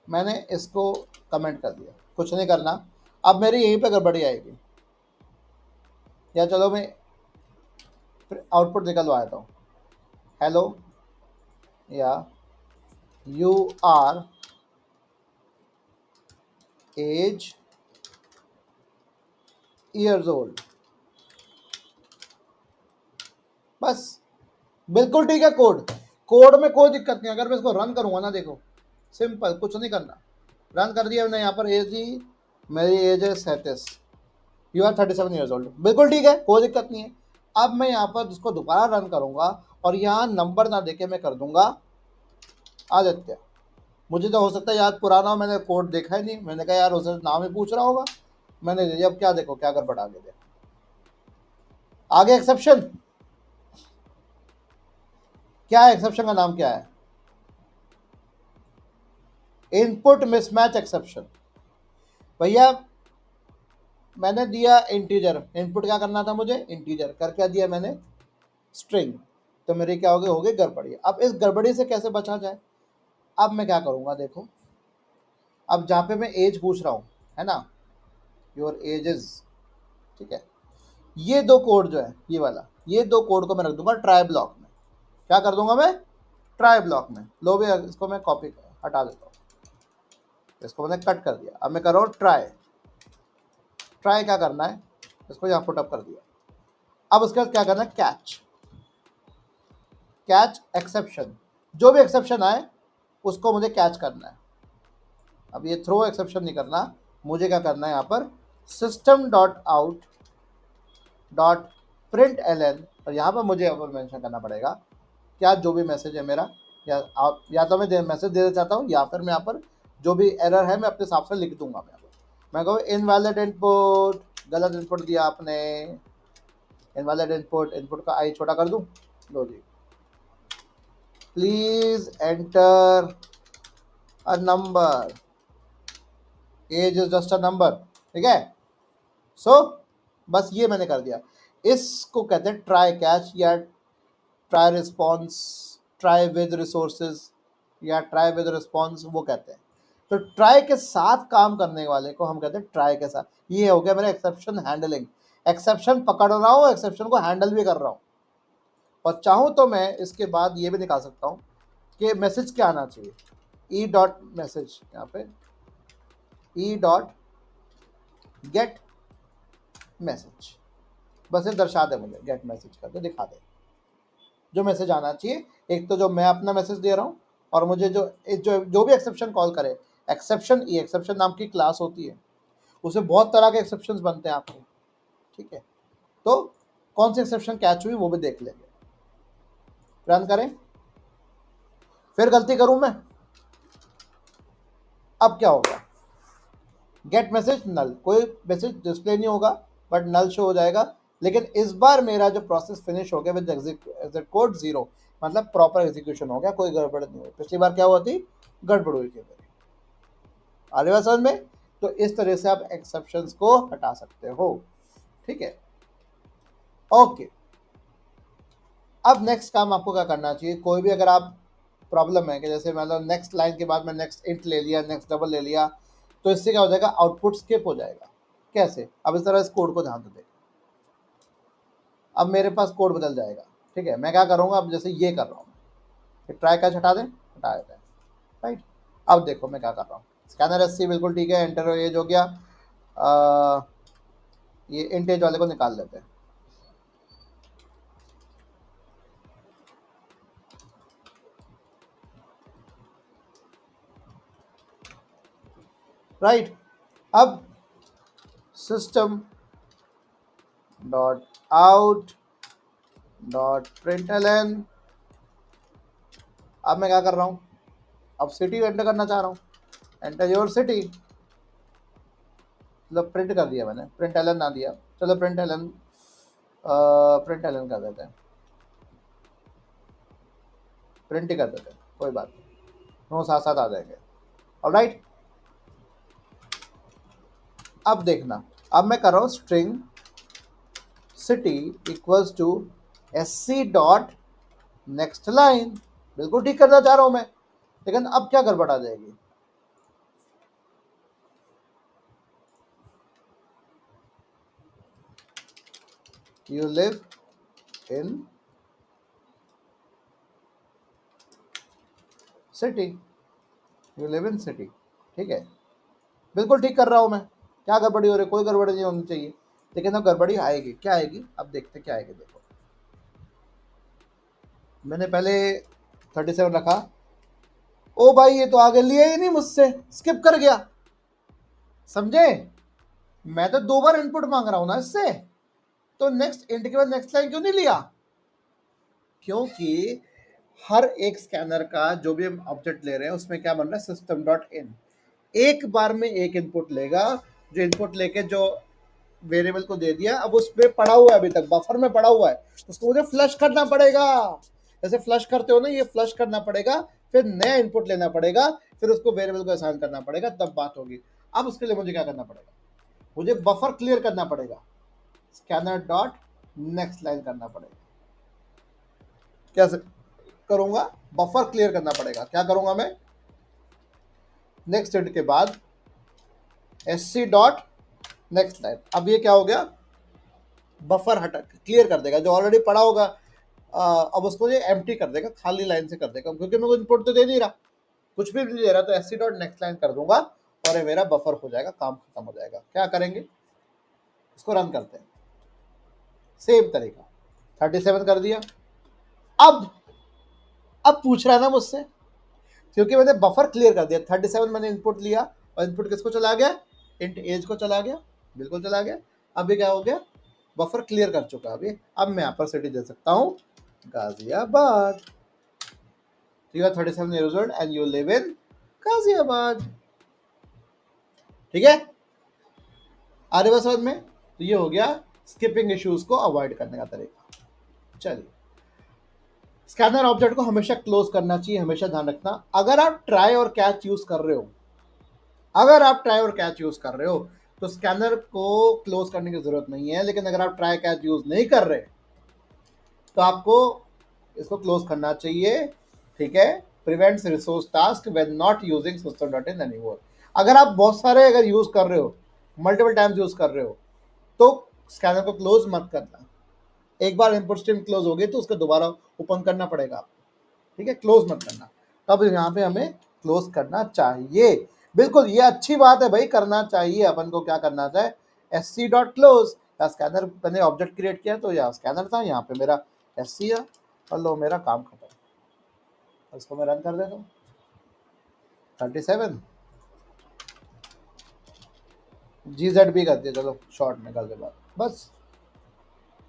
Speaker 1: मैंने इसको कमेंट कर दिया, कुछ नहीं करना। अब मेरी यहीं पे गड़बड़ी आएगी, या चलो मैं आउटपुट निकलवा देता हूँ, हेलो या you are age years old. बस, बिल्कुल ठीक है कोड, कोड में कोई दिक्कत नहीं। अगर मैं इसको रन करूंगा ना, देखो सिंपल, कुछ नहीं करना, रन कर दिया मैंने। यहाँ पर एज ही, मेरी एज है 37, यू आर 37 ईयर्स ओल्ड, बिल्कुल ठीक है, कोई दिक्कत नहीं है। अब मैं यहाँ पर इसको दोबारा रन करूंगा, और यहाँ नंबर ना देके मैं कर दूंगा आदित्य। मुझे तो हो सकता है याद पुराना हो, मैंने कोड देखा ही नहीं, मैंने कहा यार उसे नाम ही पूछ रहा होगा, मैंने दे दिया। अब क्या देखो क्या गड़बड़ आगे, देखो आगे एक्सेप्शन क्या है, एक्सेप्शन का नाम क्या है, इनपुट मिसमैच एक्सेप्शन। भैया मैंने दिया इंटीजर, इनपुट क्या करना था मुझे, इंटीजर कर क्या दिया मैंने, स्ट्रिंग। तो मेरी क्या हो गई गड़बड़ी। अब इस गड़बड़ी से कैसे बचा जाए? अब मैं क्या करूंगा, देखो अब जहाँ पे मैं एज पूछ रहा हूँ, है ना, योर एज इज, ठीक है, ये दो कोड जो है, ये वाला, ये दो कोड को मैं रख दूंगा ट्राई ब्लॉक में। क्या कर दूंगा मैं, ट्राई ब्लॉक में। लो भी, इसको मैं कॉपी हटा देता हूँ, इसको मैंने कट कर दिया। अब मैं कर रहा हूँ ट्राई, ट्राई क्या करना है, इसको यहाँ पुट अप कर दिया। अब उसके बाद क्या करना है, कैच, कैच एक्सेप्शन, जो भी एक्सेप्शन आए उसको मुझे कैच करना है। अब ये थ्रो एक्सेप्शन नहीं करना, मुझे क्या करना है, यहाँ पर system dot out dot print l n, और यहाँ पर मुझे यहाँ पर मेंशन करना पड़ेगा क्या, जो भी मैसेज है मेरा, या आप, या तो मैं मैसेज देना चाहता हूँ, या फिर मैं यहाँ पर जो भी एरर है मैं अपने हिसाब से लिख दूंगा। मैं कहूँ इनवैलिड इनपुट, गलत इनपुट दिया आपने, इनवैलिड इनपुट, इनपुट का आई छोटा कर दूँ, लो जी, please enter a number, age is just a number, ठीक है। सो बस ये मैंने कर दिया। इसको कहते हैं ट्राई कैच, या try response, try with resources, या ट्राई विद रिस्पॉन्स, वो कहते हैं। तो ट्राई के साथ काम करने वाले को हम कहते हैं ट्राई के साथ। ये हो गया मेरा एक्सेप्शन हैंडलिंग, एक्सेप्शन पकड़ रहा हूँ, एक्सेप्शन को हैंडल भी कर रहा हूँ। और चाहूँ तो मैं इसके बाद ये भी निकाल सकता हूँ कि मैसेज क्या आना चाहिए, ई डॉट मैसेज, यहाँ पे ई डॉट गेट मैसेज, बस ये दर्शा दे, मुझे गेट मैसेज करके दिखा दे जो मैसेज आना चाहिए। एक तो जो मैं अपना मैसेज दे रहा हूँ, और मुझे जो भी एक्सेप्शन कॉल करे, एक्सेप्शन ई, एक्सेप्शन नाम की क्लास होती है, उसमें बहुत तरह के एक्सेप्शन बनते हैं आपके, ठीक है। तो कौन सी एक्सेप्शन कैच हुई वो भी देख लेंगे। रन करें, फिर गलती करूं मैं, अब क्या होगा, गेट मैसेज नल, कोई मैसेज डिस्प्ले नहीं होगा, बट नल शो हो जाएगा। लेकिन इस बार मेरा जो प्रोसेस फिनिश हो गया विद एग्जिट कोड 0, मतलब प्रॉपर एग्जीक्यूशन हो गया, कोई गड़बड़ नहीं हुई। पिछली बार क्या हुआ थी, गड़बड़ हुई थी मेरी। आ रही बात समझ में? तो इस तरह से आप एक्सेप्शंस को हटा सकते हो, ठीक है। ओके, अब नेक्स्ट काम आपको क्या करना चाहिए, कोई भी अगर आप प्रॉब्लम है कि जैसे मतलब नेक्स्ट लाइन के बाद मैं नेक्स्ट इंट ले लिया, नेक्स्ट डबल ले लिया, तो इससे क्या हो जाएगा, आउटपुट स्किप हो जाएगा। कैसे, अब इस तरह इस कोड को ध्यान से देखें। अब मेरे पास कोड बदल जाएगा, ठीक है। मैं क्या करूँगा, अब जैसे ये कर रहा हूँ, ट्राई कैच हटा दें, हटा देते हैं, राइट। अब देखो मैं क्या कर रहा हूँ, स्कैनर एससी बिल्कुल ठीक है, एंटर एज हो गया। ये इंट एज वाले को निकाल लेते हैं। राइट, अब system dot out dot println, अब मैं क्या कर रहा हूँ, अब सिटी एंटर करना चाह रहा हूँ, एंटर योर सिटी, मतलब प्रिंट कर दिया मैंने, प्रिंट एलन ना दिया, चलो प्रिंट एलन कर देते हैं, प्रिंट ही कर देते हैं, कोई बात नहीं, दोनों साथ साथ आ जाएंगे। ऑलराइट, अब देखना, अब मैं कर रहा हूँ string city equals to SC dot next line, बिल्कुल ठीक करना चाह रहा हूँ मैं, लेकिन अब क्या गड़बड़ आ जाएगी, you live in city, you live in city, ठीक है, बिल्कुल ठीक कर रहा हूँ मैं, क्या गड़बड़ी हो रही है, कोई गड़बड़ी नहीं होनी चाहिए, लेकिन अब गड़बड़ी आएगी, क्या आएगी, अब देखते क्या आएगी। देखो मैंने पहले 37 रखा, ओ भाई ये तो आगे लिया ही नहीं मुझसे, स्किप कर गया, समझे, मैं तो 2 बार इनपुट मांग रहा हूं ना इससे, तो नेक्स्ट इंट के बाद नेक्स्ट लाइन क्यों नहीं लिया, क्योंकि हर एक स्कैनर का जो भी हम ऑब्जेक्ट ले रहे हैं उसमें क्या बन रहा है, सिस्टम डॉट इन, एक बार में एक इनपुट लेगा, जो इनपुट लेके जो वेरिएबल को दे दिया, अब उस पर पड़ा हुआ है, अभी तक बफर में पड़ा हुआ है, उसको मुझे फ्लश करना पड़ेगा, जैसे फ्लश करते हो ना, ये फ्लश करना पड़ेगा, फिर नया इनपुट लेना पड़ेगा, फिर उसको वेरिएबल को असाइन करना पड़ेगा, तब बात होगी। अब उसके लिए मुझे क्या करना पड़ेगा, मुझे बफर क्लियर करना पड़ेगा, स्कैनर डॉट नेक्स्ट लाइन करना पड़ेगा, कैसे करूंगा, बफर क्लियर करना पड़ेगा, क्या करूंगा मैं, नेक्स्ट इंट के बाद एससी डॉट नेक्स्ट लाइन, अब ये क्या हो गया, बफर हटा क्लियर कर देगा, जो ऑलरेडी पड़ा होगा अब उसको ये एम्प्टी कर देगा, खाली लाइन से कर देगा, क्योंकि मैं इनपुट तो दे नहीं रहा, कुछ भी नहीं दे रहा, तो एससी डॉट नेक्स्ट लाइन कर दूंगा और ये मेरा बफर हो जाएगा, काम खत्म हो जाएगा। क्या करेंगे, इसको रन करते हैं, सेम तरीका, 37 कर दिया। अब पूछ रहा है ना मुझसे, क्योंकि मैंने बफर क्लियर कर दिया, 37 मैंने इनपुट लिया, और इनपुट किसको चला गया, इंट एज को चला गया, बिल्कुल चला गया। अब ये क्या हो गया, बफर क्लियर कर चुका अभी, अब मैं यहाँ पर सिटी दे सकता हूँ Ghaziabad, 37 years old and you live in Ghaziabad, ठीक है, आ रही बात समझ में, तो ये हो गया स्किपिंग इश्यूज को अवॉइड करने का तरीका। चलिए, स्कैनर ऑब्जेक्ट को हमेशा क्लोज करना चाहिए, हमेशा ध्यान रखना, अगर आप ट्राई और कैच यूज कर रहे हो, अगर आप ट्राई और कैच यूज कर रहे हो तो स्कैनर को क्लोज करने की जरूरत नहीं है, लेकिन अगर आप ट्राई कैच यूज नहीं कर रहे तो आपको इसको क्लोज करना चाहिए, ठीक है, prevents resource task when not using system dot in anymore, अगर आप बहुत सारे अगर यूज कर रहे हो, मल्टीपल टाइम्स यूज कर रहे हो, तो स्कैनर को क्लोज मत करना, एक बार इनपुट स्ट्रीम क्लोज हो गई तो उसको दोबारा ओपन करना पड़ेगा आपको, ठीक है, क्लोज मत करना, तब यहाँ पे हमें क्लोज करना चाहिए, बिल्कुल ये अच्छी बात है भाई, करना चाहिए, अपन को क्या करना चाहिए, S C dot close, scanner मैंने ऑब्जेक्ट क्रिएट किया तो यहाँ स्कैनर था, यहाँ पे मेरा एस सी है, और लो मेरा काम खत्म, इसको मैं रन कर देता हूँ, 37 GZB कर दिया, चलो शॉर्ट निकल के बाद, बस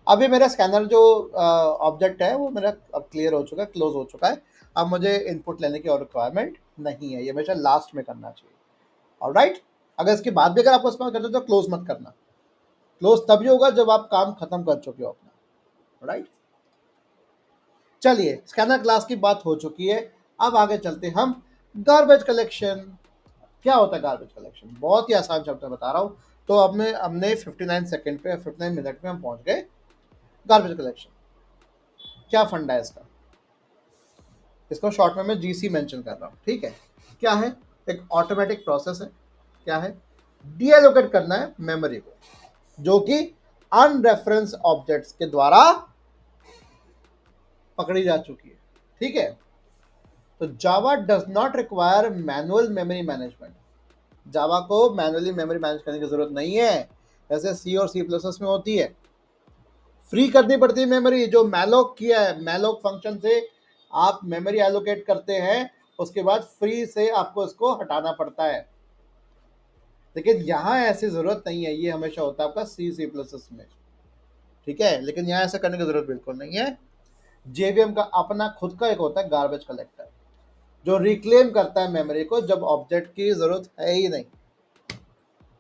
Speaker 1: अभी मेरा स्कैनर जो ऑब्जेक्ट है वो मेरा अब क्लियर हो चुका है, क्लोज हो चुका है, अब मुझे इनपुट लेने की और रिक्वायरमेंट नहीं है, ये हमेशा लास्ट में करना चाहिए। ऑलराइट, अगर इसके बाद भी अगर आपको इस्तेमाल करते हो तो क्लोज मत करना, क्लोज तभी होगा जब आप काम खत्म कर चुके हो अपना, राइट। चलिए, स्कैनर क्लास की बात हो चुकी है, अब आगे चलते हम गार्बेज कलेक्शन। क्या होता है गार्बेज कलेक्शन, बहुत ही आसान शब्द में बता रहा हूँ, तो अब में हमने 59 सेकंड पे 59 मिनट में हम पहुंच गए गार्बेज कलेक्शन। क्या फंडा है इसका, इसको शॉर्ट में मैं जीसी मेंशन कर रहा हूँ, ठीक है। क्या है, एक ऑटोमेटिक प्रोसेस है, क्या है, डीएलोकेट करना है मेमोरी को, जो कि अनरेफरेंस ऑब्जेक्ट्स के द्वारा पकड़ी जा चुकी है, ठीक है। तो Java does not require manual memory management, Java को मैनुअली मेमोरी मैनेज करने की जरूरत नहीं है, जैसे सी और सी प्लस में होती है। फ्री करनी पड़ती है मेमोरी, जो मैलोक किया है, मैलोक फंक्शन से आप मेमोरी एलोकेट करते हैं, उसके बाद फ्री से आपको इसको हटाना पड़ता है। लेकिन यहाँ ऐसी जरूरत नहीं है, ये हमेशा होता है आपका सी सी प्लस में, ठीक है। लेकिन यहाँ ऐसा करने की जरूरत बिल्कुल नहीं है। जेवीएम का अपना खुद का एक होता है गार्बेज कलेक्टर, जो रिक्लेम करता है मेमोरी को जब ऑब्जेक्ट की जरूरत है ही नहीं,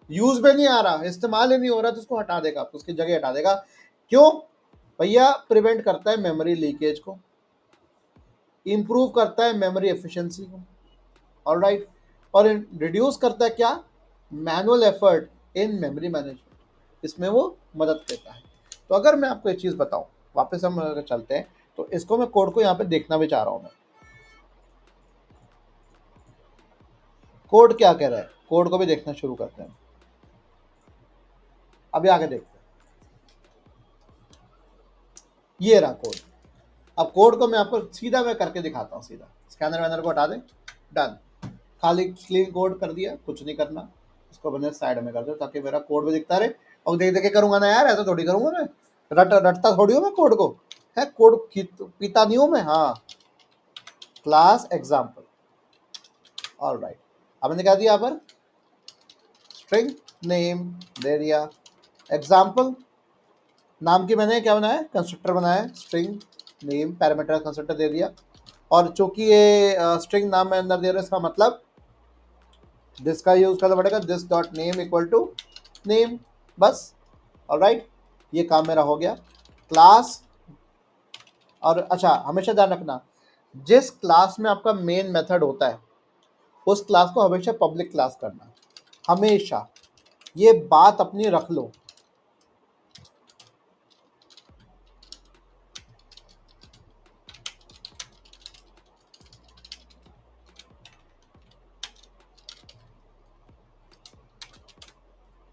Speaker 1: यूज में नहीं आ रहा, इस्तेमाल ही नहीं हो रहा, तो उसको हटा देगा, उसकी जगह हटा देगा। क्यों भैया, प्रिवेंट करता है मेमोरी लीकेज को, इंप्रूव करता है मेमोरी एफिशिएंसी को, ऑलराइट, और रिड्यूस करता है क्या, manual effort in memory management, इसमें वो मदद देता है। तो अगर मैं आपको एक चीज बताऊं, वापस हम अगर चलते हैं, तो इसको मैं कोड को यहाँ पे देखना भी चाह रहा हूं मैं, कोड क्या कह रहा है, कोड को भी देखना शुरू करते हैं, अभी आगे देखते हैं। ये रहा कोड। अब कोड को मैं आपको सीधा मैं करके दिखाता हूँ, सीधा स्कैनर वैनर को हटा दें, डन, खाली क्लीन कोड कर दिया, कुछ नहीं करना, इसको मैंने साइड में कर दिया ताकि मेरा कोड भी दिखता रहे। अब देख देख के करूंगा ना यार, ऐसा थोड़ी करूंगा मैं, रटता थोड़ी हूँ मैं कोड को, है कोड पीता नहीं हूँ मैं, हाँ। क्लास एग्जाम्पल, ऑलराइट, अब मैंने क्या दिया यहाँ पर, स्ट्रिंग नेम दे दिया, एग्जाम्पल नाम की मैंने क्या बनाया, कंस्ट्रक्टर बनाया, स्ट्रिंग नेम पैरामीटर कंस्ट्रक्टर दे दिया, और चूंकि ये स्ट्रिंग नाम में अंदर दे रहा है, इसका मतलब दिस का यूज करना पड़ेगा, this dot name equal to name, बस, ऑलराइट, ये काम मेरा हो गया। क्लास, और अच्छा हमेशा ध्यान रखना, जिस क्लास में आपका मेन मेथड होता है उस क्लास को हमेशा पब्लिक क्लास करना, हमेशा, ये बात अपनी रख लो।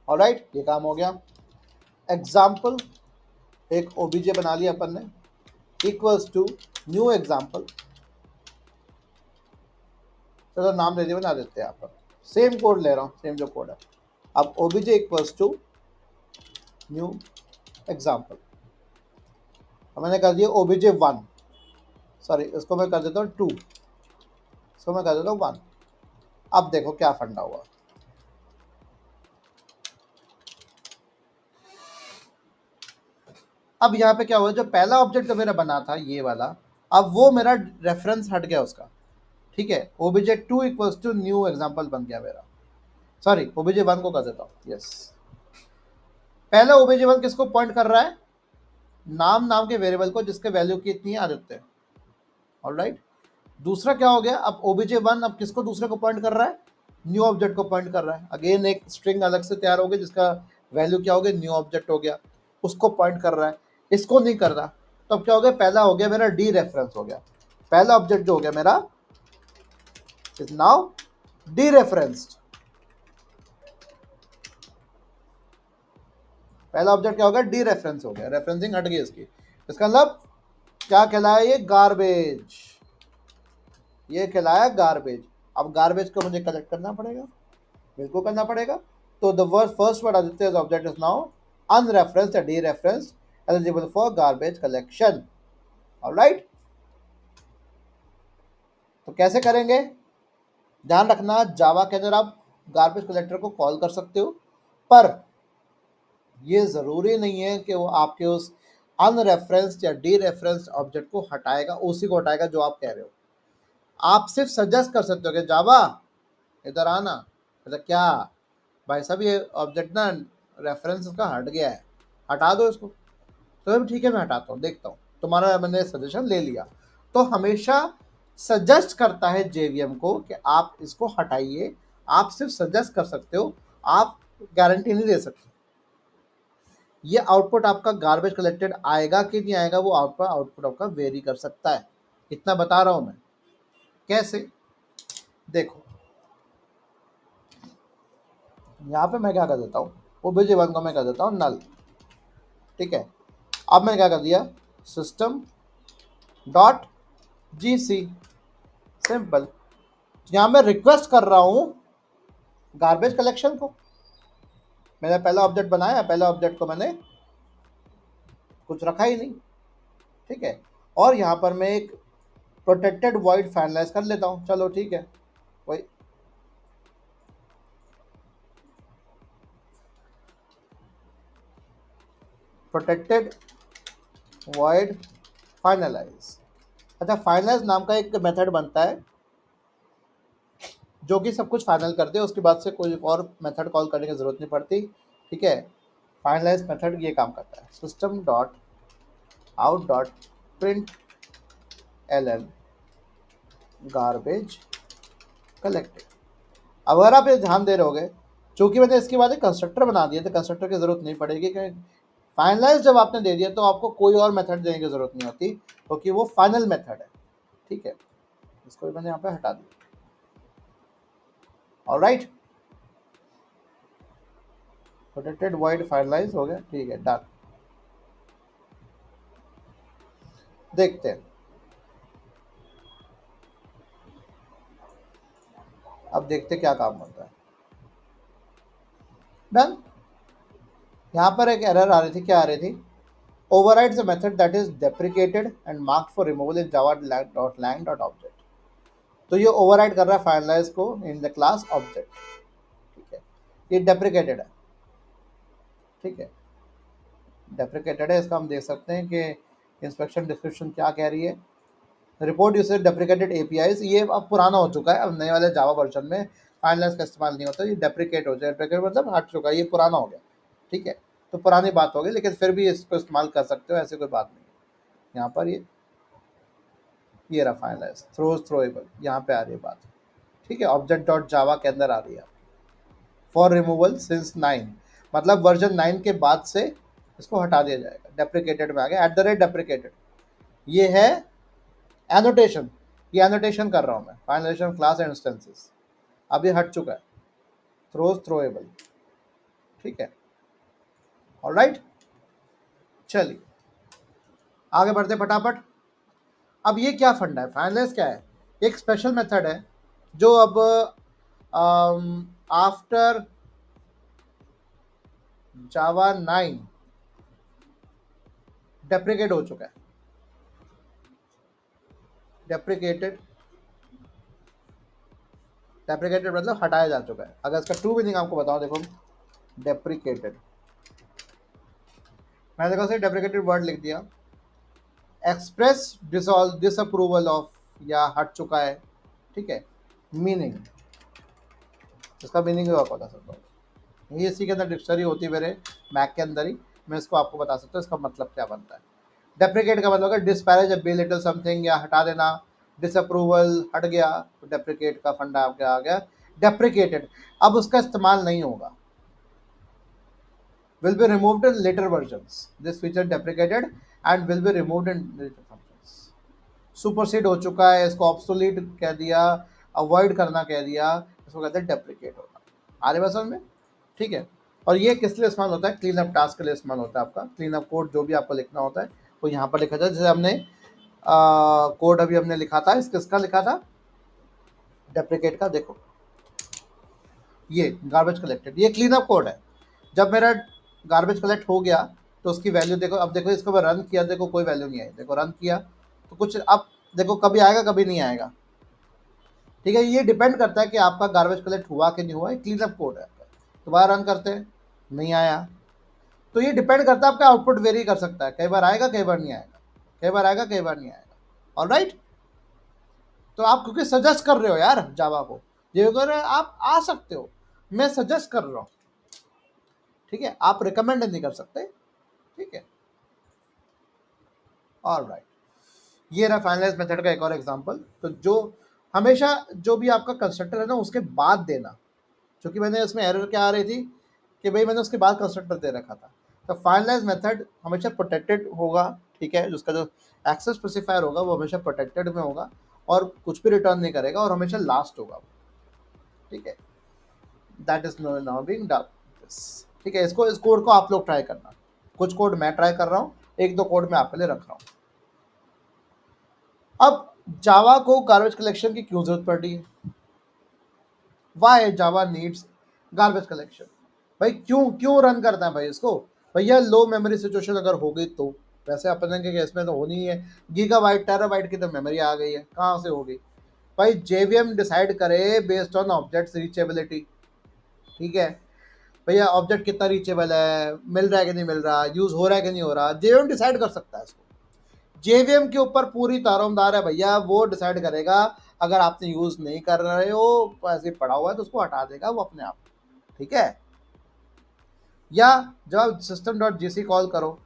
Speaker 1: ऑलराइट, ये काम हो गया। एग्जाम्पल, एक ओबीजे बना लिया अपन ने, इक्वल्स टू न्यू एग्जाम्पल, चलो नाम दे दिया, बना देते हैं यहाँ पर, सेम कोड ले रहा हूँ, सेम जो कोड है। अब obj equals to new example, मैंने कर दिया ओबीजे 1, सॉरी इसको मैं कर देता हूँ 2, इसको मैं कर देता हूँ 1। अब देखो क्या फंडा हुआ, अब यहाँ पे क्या हुआ, जो पहला ऑब्जेक्ट मेरा बना था ये वाला, अब वो मेरा रेफरेंस हट गया उसका, ठीक है। Obj 2 equals to new example बन गया मेरा, सॉरी ओबीजे 1 को कर देता हूँ, यस। पहला ओबीजे 1 किसको पॉइंट कर रहा है, नाम के वेरिएबल को जिसके वैल्यू की इतनी आदत है, ऑलराइट। दूसरा क्या हो गया, अब ओबीजे 1 अब किसको दूसरे को पॉइंट कर रहा है, न्यू ऑब्जेक्ट को पॉइंट कर रहा है, अगेन एक स्ट्रिंग अलग से तैयार हो गई जिसका वैल्यू क्या हो गया, न्यू ऑब्जेक्ट हो गया, उसको पॉइंट कर रहा है, इसको नहीं कर रहा। तो अब क्या हो गया, पहला हो गया मेरा डी रेफरेंस हो गया, पहला ऑब्जेक्ट जो हो गया मेरा इज नाउ डी रेफरेंस्ड, पहला ऑब्जेक्ट क्या हो गया, डी रेफरेंस हो गया, रेफरेंसिंग हट गई इसकी, इसका मतलब क्या कहलाया, ये गार्बेज, ये कहलाया गार्बेज। अब गार्बेज को मुझे कलेक्ट करना पड़ेगा, बिल्कुल करना पड़ेगा। तो the word first word Aditya object is now unreferenced या dereferenced, eligible for garbage collection, alright. तो कैसे करेंगे, ध्यान रखना, जावा के अंदर आप गार्बेज कलेक्टर को कॉल कर सकते हो, पर ये जरूरी नहीं है कि वो आपके उस अनरेफरेंस्ड या डीरेफरेंस्ड ऑब्जेक्ट को हटाएगा, उसी को हटाएगा जो आप कह रहे हो। आप सिर्फ सजेस्ट कर सकते हो कि जावा इधर आना, मतलब क्या भाई साहब ये ऑब्जेक्ट ना रेफरेंस उसका हट गया है, हटा दो इसको, तो ठीक है मैं हटाता हूँ, देखता हूँ, तुम्हारा मैंने सजेशन ले लिया। तो हमेशा सजेस्ट करता है जेवीएम को कि आप इसको हटाइए, आप सिर्फ सजेस्ट कर सकते हो, आप गारंटी नहीं दे सकते। ये आउटपुट आपका गार्बेज कलेक्टेड आएगा कि नहीं आएगा, वो आउटपुट आपका वेरी कर सकता है। इतना बता रहा हूं मैं। कैसे? देखो यहाँ पे मैं क्या कर देता हूँ, वो बिजी वन को मैं कर देता हूँ नल। ठीक है, अब मैंने क्या कर दिया, सिस्टम डॉट जी सी, सिंपल। यहाँ मैं रिक्वेस्ट कर रहा हूँ गार्बेज कलेक्शन को। मैंने पहला ऑब्जेक्ट बनाया, पहला ऑब्जेक्ट को मैंने कुछ रखा ही नहीं। ठीक है, और यहाँ पर मैं एक प्रोटेक्टेड वॉइड फाइनलाइज कर लेता हूँ। चलो ठीक है, वही प्रोटेक्टेड वॉइड फाइनलाइज। अच्छा, फाइनलाइज नाम का एक मेथड बनता है जो कि सब कुछ फाइनल कर दे, उसके बाद से कोई और मेथड कॉल करने की जरूरत नहीं पड़ती। ठीक है, फाइनलाइज मेथड ये काम करता है, system dot out dot print l n garbage collected. अब अगर आप ये ध्यान दे रहे होगे, चूंकि मैंने इसके बाद एक कंस्ट्रक्टर बना दिया तो कंस्ट्रक्टर की जरूरत नहीं पड़ेगी, क्योंकि फाइनलाइज जब आपने दे दिया तो आपको कोई और मेथड देने की जरूरत नहीं होती, क्योंकि वो फाइनल मेथड है। ठीक है, इसको भी मैंने यहाँ पे हटा दिया। ऑलराइट, प्रोटेक्टेड वॉइड फाइनलाइज हो गया। ठीक है, डन। देखते हैं, अब देखते क्या काम होता है। डन। यहाँ पर एक एरर आ रही थी, क्या आ रही थी, overrides a method that is deprecated and marked for removal in java.lang.object। तो ये ओवरराइड कर रहा है फाइनलाइज को इन द क्लास ऑब्जेक्ट। ठीक है, ये डेप्रिकेटेड है। ठीक है, डेप्रिकेटेड है, इसका हम देख सकते हैं कि इंस्पेक्शन डिस्क्रिप्शन क्या कह रही है, रिपोर्ट यूसेज डेप्रिकेटेड एपीआईज। ये अब पुराना हो चुका है, अब नए वाले जावा वर्जन में फाइनलाइज का इस्तेमाल नहीं होता, ये डेप्रिकेट हो जाए। डेप्रिकेट मतलब हट चुका है, ये पुराना हो गया। ठीक है, तो पुरानी बात हो गई, लेकिन फिर भी इसको इस्तेमाल कर सकते हो, ऐसी कोई बात नहीं है। यहाँ पर ये रहा फाइनलाइज थ्रोएबल, यहाँ पे आ रही है बात। ठीक है, ऑब्जेक्ट डॉट जावा के अंदर आ रही है फॉर रिमूवल सिंस 9, मतलब वर्जन 9 के बाद से इसको हटा दिया जाएगा। डेप्रिकेटेड में आ गया, @डेप्रिकेटेड। ये है एनोटेशन, ये एनोटेशन कर रहा हूँ मैं, फाइनलाइजेशन क्लास इंस्टेंसेस। अब ये हट चुका है, थ्रोएबल। ठीक है, ऑलराइट, चलिए आगे बढ़ते फटाफट। अब ये क्या फंडा है, फाइनलाइज क्या है, एक स्पेशल मेथड है जो अब आफ्टर जावा 9 डेप्रिकेट हो चुका है। डेप्रिकेटेड, डेप्रिकेटेड मतलब हटाया जा चुका है। अगर इसका ट्रू मीनिंग आपको बताऊं, देखो डेप्रिकेटेड, मैंने देखो से डेप्रिकेटेड वर्ड लिख दिया, एक्सप्रेस डिसअप्रूवल ऑफ, या हट चुका है। ठीक है, मीनिंग, इसका मीनिंग भी आपको बता सकता हूँ, ये इसी के अंदर डिक्शनरी होती है मेरे मैक के अंदर ही, मैं इसको आपको बता सकता हूँ इसका मतलब क्या बनता है। डेप्रिकेट का मतलब है डिस्पैरेज अ लिटिल समथिंग, या हटा देना। डिसअप्रूवल हट गया, तो डेप्रिकेट का फंडा आपके आ गया। डेप्रिकेटेड, अब उसका इस्तेमाल नहीं होगा, will be removed in later versions. This feature deprecated and will be removed in later functions. Supersede हो चुका है, इसको ऑब्सोलीट कह दिया, अवॉइड करना कह दिया, इसको कहते हैं डेप्रिकेट होना। आ रही बात समझ में? ठीक है, और ये किस लिए इस्तेमाल होता है, क्लीन अप टास्क के लिए इस्तेमाल होता है। आपका क्लीन अप कोड जो भी आपको लिखना होता है वो यहाँ पर लिखा जाए। जैसे हमने कोड अभी हमने लिखा था, किसका लिखा था, डेप्रिकेट का। देखो ये गार्बेज कलेक्टेड, ये क्लीन अप कोड है। जब मेरा गार्बेज कलेक्ट हो गया तो उसकी वैल्यू देखो, अब देखो इसको मैं रन किया, देखो कोई वैल्यू नहीं आई। देखो रन किया तो कुछ, अब देखो कभी आएगा कभी नहीं आएगा। ठीक है, ये डिपेंड करता है कि आपका गार्बेज कलेक्ट हुआ कि नहीं हुआ। क्लीन अप कोड है आपका, दोबारा रन करते हैं, नहीं आया। तो ये डिपेंड करता है, आपका आउटपुट वेरी कर सकता है, कई बार आएगा कई बार नहीं आएगा, कई बार आएगा कई बार नहीं आएगा। ऑलराइट, तो आप क्योंकि सजेस्ट कर रहे हो यार जावा को, ये अगर आप आ सकते हो, मैं सजेस्ट कर रहा हूँ। ठीक है, आप रिकमेंड नहीं कर सकते। ठीक है, ऑलराइट, ये रहा फाइनलाइज मेथड का एक और एग्जांपल। तो जो हमेशा जो भी आपका कंस्ट्रक्टर है ना, उसके बाद देना, क्योंकि मैंने इसमें एरर क्या आ रही थी कि भाई मैंने उसके बाद कंस्ट्रक्टर दे रखा था। तो फाइनलाइज मेथड हमेशा प्रोटेक्टेड होगा, ठीक है, जिसका जो एक्सेस स्पेसिफायर होगा वो हमेशा प्रोटेक्टेड में होगा और कुछ भी रिटर्न नहीं करेगा और हमेशा लास्ट होगा, ठीक है। That is now being done, ठीक है। इसको इस कोड को आप लोग ट्राई करना, कुछ कोड मैं ट्राई कर रहा हूँ, एक दो कोड मैं आपके लिए रख रहा हूँ। अब जावा को गार्बेज कलेक्शन की क्यों जरूरत पड़ रही है? वाई जावा नीड्स गार्बेज कलेक्शन? भाई क्यों क्यों रन करता है भाई इसको? भैया लो मेमोरी सिचुएशन अगर हो गई तो, वैसे अपन के केस में तो होनी ही है, गीगाबाइट टेराबाइट की तो मेमोरी आ गई है, कहाँ से होगी भाई? जेवीएम डिसाइड करे बेस्ड ऑन ऑब्जेक्ट्स रीचेबिलिटी, ठीक है भैया, ऑब्जेक्ट कितना रीचेबल है, मिल रहा है कि नहीं मिल रहा, यूज हो रहा है कि नहीं हो रहा, जेवीएम डिसाइड कर सकता है इसको। जेवीएम के ऊपर पूरी तारोमदार है भैया, वो डिसाइड करेगा। अगर आपने यूज नहीं कर रहे हो, ऐसे पड़ा हुआ है तो उसको हटा देगा वो अपने आप, ठीक है। या जब आप सिस्टम डॉट जी सी कॉल करो,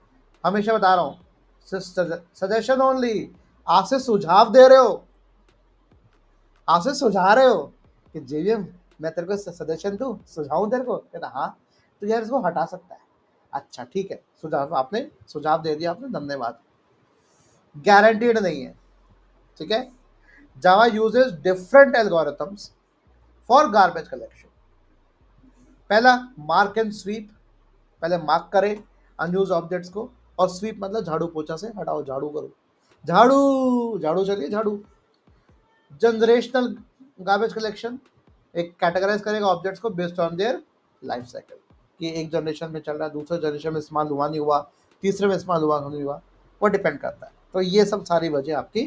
Speaker 1: हमेशा बता रहा हूँ सजेशन ओनली, आपसे सुझाव दे रहे हो, आपसे सुझा रहे हो कि जेवीएम मैं तेरे को सजेशन दूं, सुझाऊं तेरे को, कहता हाँ, तो यार इसको हटा सकता है। अच्छा ठीक है, सुझाव आपने सुझाव दे दिया आपने, धन्यवाद। गारंटीड नहीं है, ठीक है। Java uses different algorithms for garbage collection. पहला मार्क एंड स्वीप, पहले मार्क करे अनयूज ऑब्जेक्ट्स को, और स्वीप मतलब झाड़ू पोछा से हटाओ, झाड़ू करो, झाड़ू झाड़ू चलिए झाड़ू। जनरेशनल गार्बेज कलेक्शन, एक कैटेगराइज करेगा ऑब्जेक्ट्स को based on their life cycle, कि एक जनरेशन में चल रहा है, दूसरे जनरेशन में इस्तेमाल हुआ नहीं हुआ, तीसरे में इस्तेमाल हुआ नहीं हुआ, वो डिपेंड करता है। तो ये सब सारी वजह आपकी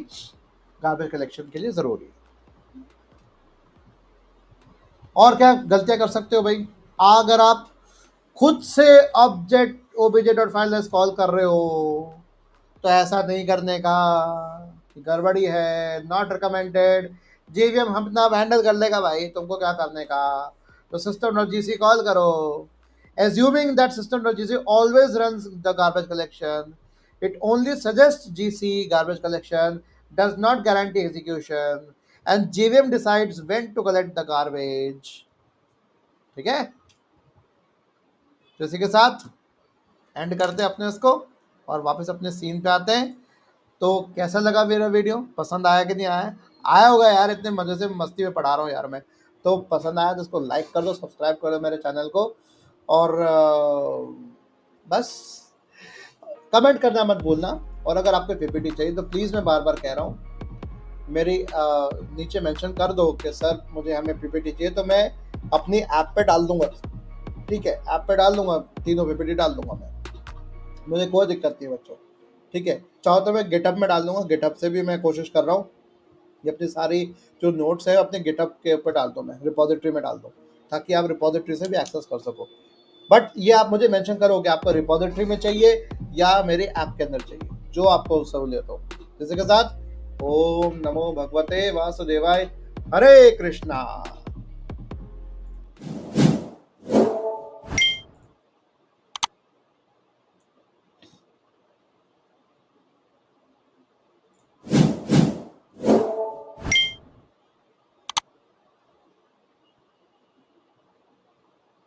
Speaker 1: गार्बेज कलेक्शन के लिए ज़रूरी है। और क्या गलतियां कर सकते हो भाई? अगर आप खुद से object OBJ dot file call कर रहे हो तो ऐसा नहीं करने का, गड़बड़ी है, नॉट रिकमेंडेड। जेवीएम हम अपना हैंडल कर लेगा भाई, तुमको क्या करने का? तो सिस्टम डॉट जीसी कॉल करो, assuming that system dot GC always runs the garbage collection, it only suggests GC garbage collection, does not guarantee execution, and JVM decides when to collect the garbage, ठीक है। तो इसी के साथ and करते हैं अपने इसको और वापस अपने सीन पे आते हैं। तो कैसा लगा मेरा वीडियो, पसंद आया कि नहीं आया? आया होगा यार, इतने मज़े से मस्ती में पढ़ा रहा हूँ यार मैं। तो पसंद आया तो इसको लाइक कर दो, सब्सक्राइब कर दो मेरे चैनल को, और बस कमेंट करना मत भूलना। और अगर आपको पीपीटी चाहिए तो प्लीज़, मैं बार बार कह रहा हूँ, मेरी नीचे मेंशन कर दो कि सर मुझे हमें पीपीटी चाहिए, तो मैं अपनी ऐप पे डाल दूंगा, ठीक है, ऐप पे डाल दूंगा, तीनों पीपीटी डाल दूंगा मैं, मुझे कोई दिक्कत नहीं है बच्चों, ठीक है। चाहो तो मैं गिटअप में डाल दूंगा, गिटअप से भी मैं कोशिश कर रहा हूँ ये अपनी सारी जो नोट्स है अपने गिटअप के ऊपर डाल दूँ, मैं रिपोजिटरी में डाल दूँ, ताकि आप रिपोजिटरी से भी एक्सेस कर सको। बट ये आप मुझे मेंशन करो कि आपको रिपोजिटरी में चाहिए या मेरे ऐप के अंदर चाहिए, जो आपको सहूलियत हो। इसी के साथ ओम नमो भगवते वासुदेवाय, हरे कृष्णा।